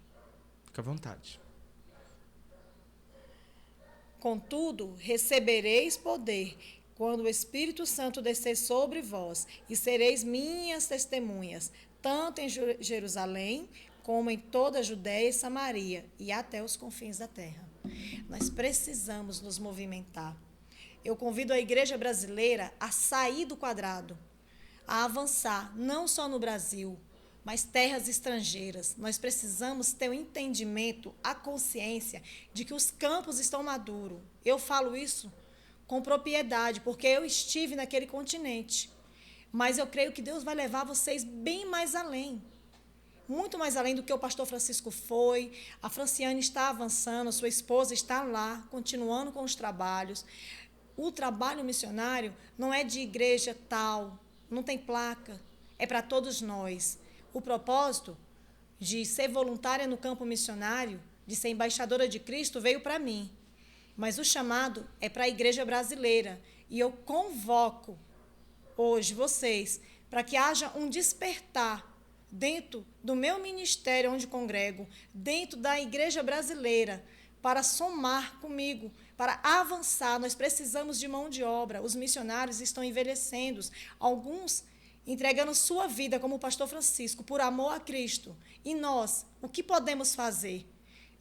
S1: fica à vontade.
S2: Contudo, recebereis poder quando o Espírito Santo descer sobre vós, e sereis minhas testemunhas, tanto em Jerusalém, como em toda a Judéia e Samaria, e até os confins da terra. Nós precisamos nos movimentar. Eu convido a igreja brasileira a sair do quadrado, a avançar, não só no Brasil, mas terras estrangeiras. Nós precisamos ter o entendimento, a consciência de que os campos estão maduros. Eu falo isso com propriedade, porque eu estive naquele continente. Mas eu creio que Deus vai levar vocês bem mais além. Muito mais além do que o pastor Francisco foi. A Franciane está avançando, sua esposa está lá, continuando com os trabalhos. O trabalho missionário não é de igreja tal, não tem placa, é para todos nós. O propósito de ser voluntária no campo missionário, de ser embaixadora de Cristo, veio para mim. Mas o chamado é para a igreja brasileira. E eu convoco hoje vocês para que haja um despertar dentro do meu ministério onde congrego, dentro da igreja brasileira, para somar comigo, para avançar. Nós precisamos de mão de obra. Os missionários estão envelhecendo, alguns entregando sua vida, como o pastor Francisco, por amor a Cristo. E nós, o que podemos fazer?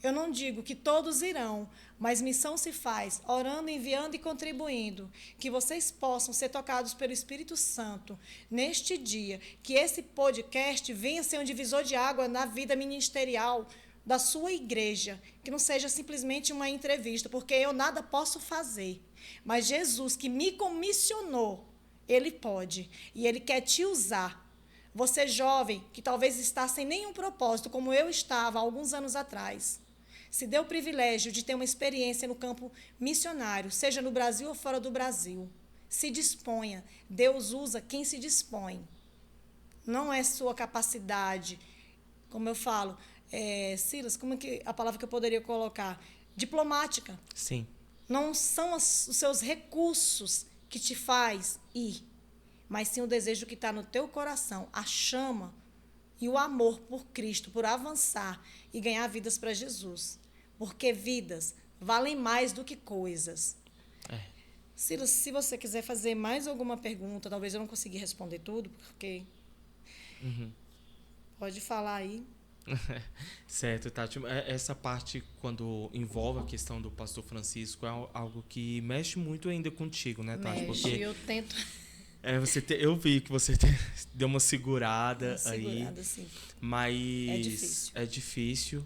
S2: Eu não digo que todos irão, mas missão se faz orando, enviando e contribuindo. Que vocês possam ser tocados pelo Espírito Santo neste dia. Que esse podcast venha ser um divisor de água na vida ministerial da sua igreja. Que não seja simplesmente uma entrevista, porque eu nada posso fazer. Mas Jesus, que me comissionou, Ele pode. E Ele quer te usar. Você jovem, que talvez está sem nenhum propósito, como eu estava há alguns anos atrás, se deu o privilégio de ter uma experiência no campo missionário, seja no Brasil ou fora do Brasil, se disponha. Deus usa quem se dispõe. Não é sua capacidade, como eu falo, Silas, como é que a palavra que eu poderia colocar? Diplomática.
S1: Sim.
S2: Não são os seus recursos que te faz ir, mas sim o desejo que está no teu coração, a chama e o amor por Cristo, por avançar e ganhar vidas para Jesus. Porque vidas valem mais do que coisas. Silas, se você quiser fazer mais alguma pergunta, talvez eu não consiga responder tudo, porque... Pode falar aí.
S1: Certo, Tati. Essa parte, quando envolve a questão do pastor Francisco, é algo que mexe muito ainda contigo, né, Tati?
S2: Mexe,
S1: porque
S2: eu tento...
S1: eu vi que você deu uma segurada aí.
S2: Sim.
S1: Mas é difícil.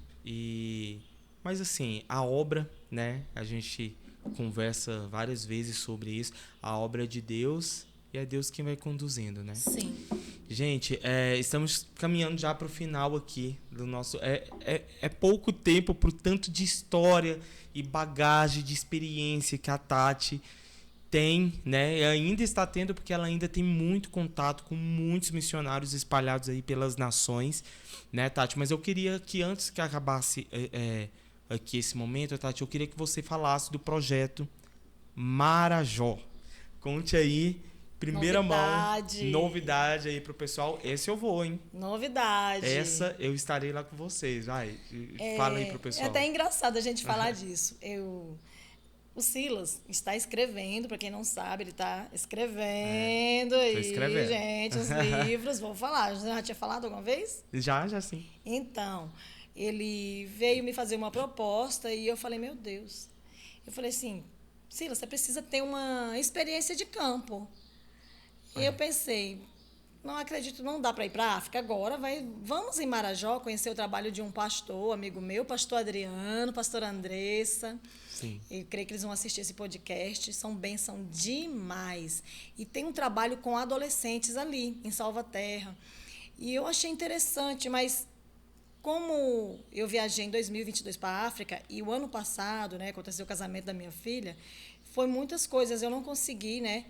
S1: Mas assim, a obra, né? A gente conversa várias vezes sobre isso. A obra é de Deus e é Deus quem vai conduzindo, né?
S2: Sim.
S1: Gente, estamos caminhando já para o final aqui do nosso... É pouco tempo para o tanto de história e bagagem de experiência que a Tati tem, né? E ainda está tendo, porque ela ainda tem muito contato com muitos missionários espalhados aí pelas nações, né, Tati? Mas eu queria que antes que acabasse aqui esse momento, Tati, eu queria que você falasse do projeto Marajó. Conte aí Primeira novidade aí pro pessoal. Esse eu vou, hein?
S2: Novidade.
S1: Essa eu estarei lá com vocês. Vai, fala aí pro pessoal.
S2: É até engraçado a gente falar disso. O Silas está escrevendo, para quem não sabe, ele está escrevendo aí, gente, os livros. Vou falar, já tinha falado alguma vez?
S1: Já sim.
S2: Então, ele veio me fazer uma proposta e eu falei, meu Deus. Eu falei assim, Silas, você precisa ter uma experiência de campo. E eu pensei, não acredito, não dá para ir para a África agora, vamos em Marajó conhecer o trabalho de um pastor, amigo meu, pastor Adriano, pastora Andressa.
S1: Sim.
S2: Eu creio que eles vão assistir esse podcast, são bênção demais. E tem um trabalho com adolescentes ali, em Salvaterra. E eu achei interessante, mas como eu viajei em 2022 para a África, e o ano passado, né, aconteceu o casamento da minha filha, foi muitas coisas, eu não consegui, né,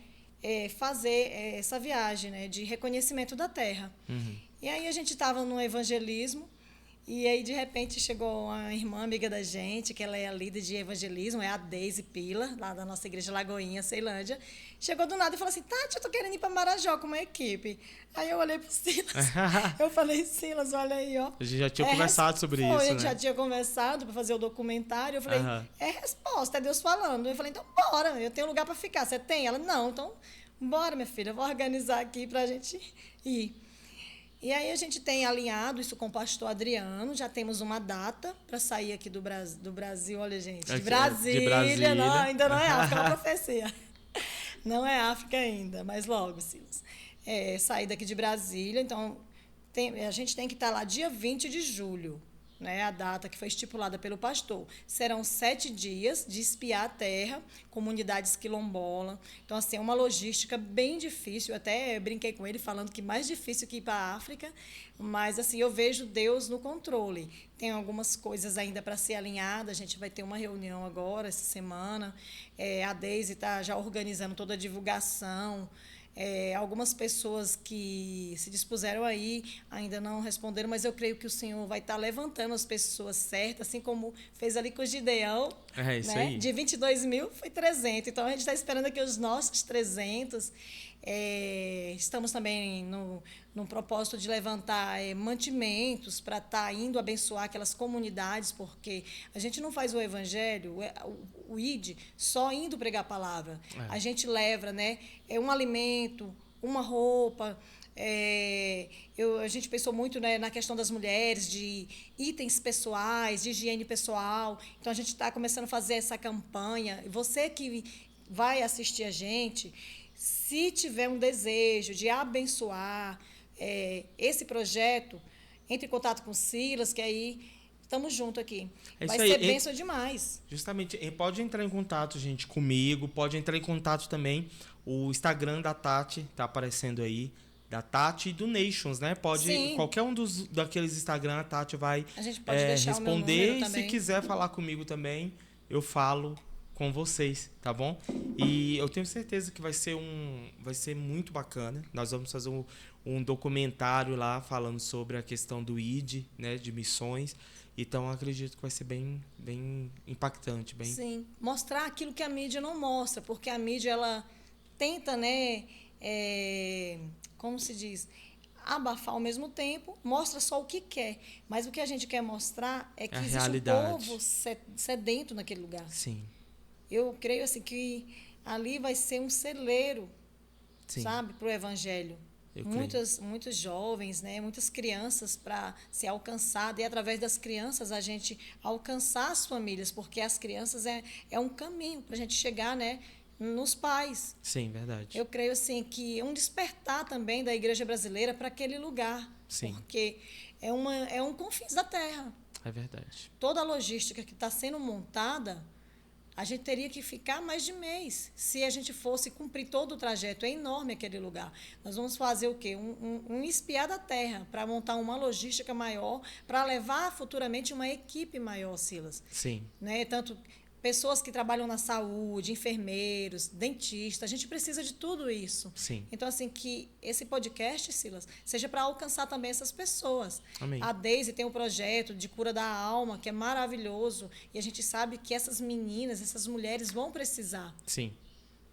S2: fazer essa viagem, né, de reconhecimento da terra.
S1: Uhum.
S2: E aí a gente estava no evangelismo, e aí de repente chegou uma irmã amiga da gente, que ela é a líder de evangelismo, é a Deise Pila, lá da nossa igreja Lagoinha, Ceilândia. Chegou do nada e falou assim, Tati, eu tô querendo ir para Marajó com uma equipe. Aí eu olhei pro Silas, eu falei, Silas, olha aí, ó.
S1: A gente já tinha conversado sobre isso, né?
S2: A gente já tinha conversado para fazer o documentário. Eu falei, é resposta, é Deus falando. Eu falei, então bora, eu tenho lugar para ficar. Você tem? Ela, não, então bora, minha filha, eu vou organizar aqui pra gente ir. E aí a gente tem alinhado isso com o pastor Adriano, já temos uma data para sair aqui do Brasil, olha gente, de Brasília. Não, ainda não é África, é uma profecia. Não é África ainda, mas logo, Silas. Sair daqui de Brasília, então a gente tem que estar lá dia 20 de julho, né, a data que foi estipulada pelo pastor. Serão 7 dias de espiar a terra, comunidades quilombola. Então, assim, é uma logística bem difícil. Eu até brinquei com ele falando que mais difícil que ir para a África, mas, assim, eu vejo Deus no controle. Tem algumas coisas ainda para ser alinhada. A gente vai ter uma reunião agora, essa semana. A Deise está já organizando toda a divulgação. Algumas pessoas que se dispuseram aí ainda não responderam, mas eu creio que o Senhor vai estar levantando as pessoas certas, assim como fez ali com o Gideão.
S1: Isso
S2: né?
S1: aí.
S2: De 22 mil foi 300. Então, a gente está esperando aqui os nossos 300. Estamos também no propósito de levantar mantimentos para estar indo abençoar aquelas comunidades, porque a gente não faz o evangelho, o ID, só indo pregar a palavra. A gente leva, né, um alimento, uma roupa. A gente pensou muito, né, na questão das mulheres, de itens pessoais, de higiene pessoal. Então, a gente está começando a fazer essa campanha. Você que vai assistir a gente, se tiver um desejo de abençoar esse projeto, entre em contato com o Silas, que aí estamos juntos aqui. Vai ser bênção demais.
S1: Justamente, pode entrar em contato, gente, comigo, pode entrar em contato também. O Instagram da Tati tá aparecendo aí, da Tati e do Nations, né? Pode,
S2: Sim.
S1: Qualquer um daqueles Instagram, a Tati vai
S2: a gente pode deixar
S1: responder.
S2: O meu número
S1: e
S2: também.
S1: Se quiser falar comigo também, eu falo com vocês, tá bom? E eu tenho certeza que vai ser muito bacana. Nós vamos fazer um documentário lá falando sobre a questão do ID, né, de missões. Então, acredito que vai ser bem impactante.
S2: Sim, mostrar aquilo que a mídia não mostra, porque a mídia, ela tenta, né, como se diz, abafar ao mesmo tempo, mostra só o que quer. Mas o que a gente quer mostrar é que existe
S1: realidade.
S2: Um povo sedento naquele lugar.
S1: Sim.
S2: Eu creio assim que ali vai ser um celeiro, sabe, para o evangelho. Muitos jovens, né, muitas crianças para ser alcançadas, e através das crianças a gente alcançar as famílias, porque as crianças é um caminho para a gente chegar, né, nos pais.
S1: Sim, verdade.
S2: Eu creio assim que é um despertar também da igreja brasileira para aquele lugar.
S1: Sim.
S2: Porque é um confins da terra.
S1: É verdade.
S2: Toda a logística que está sendo montada, a gente teria que ficar mais de mês se a gente fosse cumprir todo o trajeto. É enorme aquele lugar. Nós vamos fazer o quê? Um espiar da terra para montar uma logística maior, para levar futuramente uma equipe maior, Silas.
S1: Sim.
S2: Né? Tanto pessoas que trabalham na saúde, enfermeiros, dentistas, a gente precisa de tudo isso.
S1: Sim.
S2: Então, assim, que esse podcast, Silas, seja para alcançar também essas pessoas.
S1: Amém.
S2: A Deise tem um projeto de cura da alma, que é maravilhoso, e a gente sabe que essas meninas, essas mulheres vão precisar.
S1: Sim.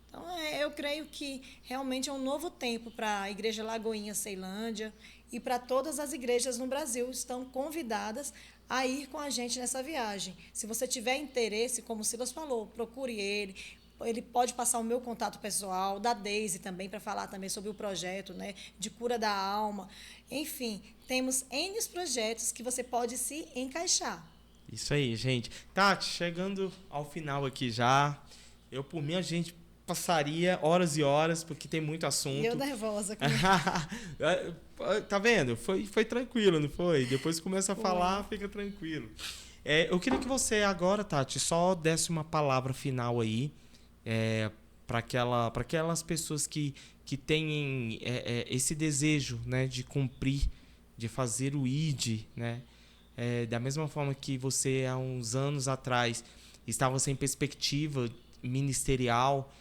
S2: Então, eu creio que realmente é um novo tempo para a Igreja Lagoinha Ceilândia e para todas as igrejas no Brasil. Estão convidadas a ir com a gente nessa viagem. Se você tiver interesse, como o Silas falou, procure ele. Ele pode passar o meu contato pessoal, da Deise também, para falar também sobre o projeto, né, de cura da alma. Enfim, temos N projetos que você pode se encaixar.
S1: Isso aí, gente. Tati, chegando ao final aqui já, por mim, a gente passaria horas e horas, porque tem muito assunto.
S2: E eu nervosa.
S1: Tá vendo? Foi tranquilo, não foi? Depois começa a falar, fica tranquilo. Eu queria que você agora, Tati, só desse uma palavra final aí, para aquelas pessoas que têm esse desejo, né, de cumprir, de fazer o ID, né? Da mesma forma que você, há uns anos atrás, estava sem perspectiva ministerial,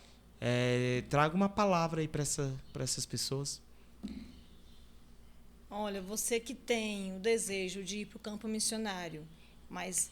S1: traga uma palavra aí para essas pessoas.
S2: Olha, você que tem o desejo de ir para o campo missionário, mas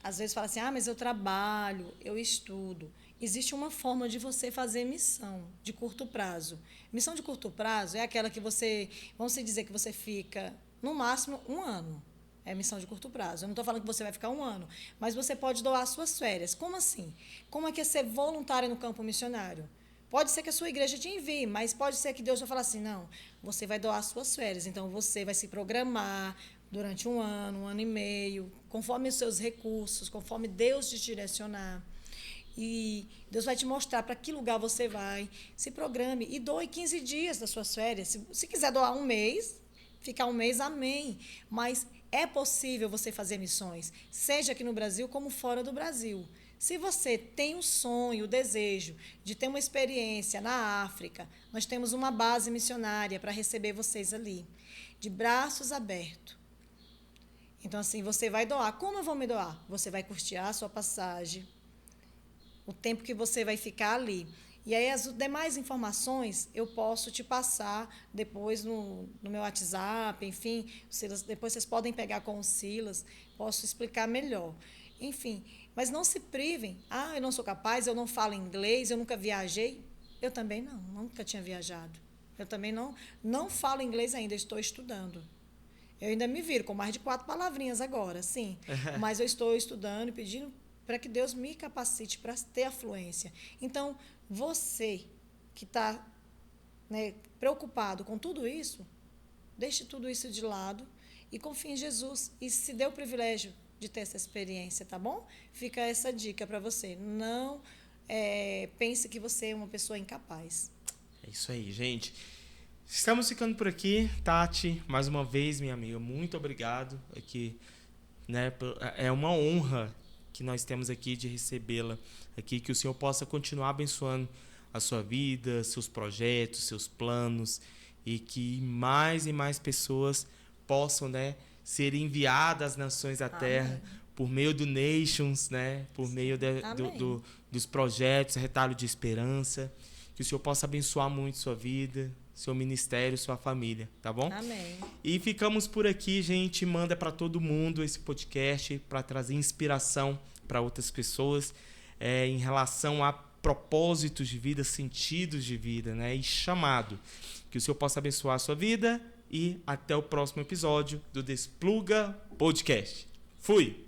S2: às vezes fala assim, mas eu trabalho, eu estudo. Existe uma forma de você fazer missão de curto prazo. Missão de curto prazo é aquela que vamos dizer que você fica, no máximo, 1 ano. É missão de curto prazo. Eu não estou falando que você vai ficar 1 ano, mas você pode doar suas férias. Como assim? Como é que é ser voluntária no campo missionário? Pode ser que a sua igreja te envie, mas pode ser que Deus vai falar assim, não, você vai doar suas férias. Então, você vai se programar durante 1 ano, 1 ano e meio, conforme os seus recursos, conforme Deus te direcionar. E Deus vai te mostrar para que lugar você vai. Se programe e doe 15 dias das suas férias. Se quiser doar 1 mês, ficar 1 mês, amém. Mas é possível você fazer missões, seja aqui no Brasil como fora do Brasil. Se você tem o sonho, o desejo de ter uma experiência na África, nós temos uma base missionária para receber vocês ali, de braços abertos. Então, assim, você vai doar. Como eu vou me doar? Você vai custear a sua passagem, o tempo que você vai ficar ali. E aí, as demais informações eu posso te passar depois no meu WhatsApp, enfim, depois vocês podem pegar com o Silas, posso explicar melhor. Enfim, mas não se privem. Eu não sou capaz, eu não falo inglês, eu nunca viajei. Eu também não, nunca tinha viajado. Eu também não falo inglês ainda, estou estudando. Eu ainda me viro com mais de 4 palavrinhas agora, sim. Mas eu estou estudando e pedindo para que Deus me capacite para ter a fluência. Então, você que está, né, preocupado com tudo isso, deixe tudo isso de lado e confie em Jesus. E se dê o privilégio de ter essa experiência, tá bom? Fica essa dica para você. Não pense que você é uma pessoa incapaz.
S1: É isso aí, gente. Estamos ficando por aqui. Tati, mais uma vez, minha amiga, muito obrigado. Aqui, né, é uma honra que nós temos aqui de recebê-la aqui, que o Senhor possa continuar abençoando a sua vida, seus projetos, seus planos, e que mais e mais pessoas possam, né, ser enviadas às nações da terra por meio do Nations, né, por meio dos projetos, Retalho de Esperança, que o Senhor possa abençoar muito sua vida, seu ministério, sua família, tá bom?
S2: Amém.
S1: E ficamos por aqui, gente. Manda para todo mundo esse podcast para trazer inspiração para outras pessoas em relação a propósitos de vida, sentidos de vida, né? E chamado. Que o Senhor possa abençoar a sua vida e até o próximo episódio do Despluga Podcast. Fui!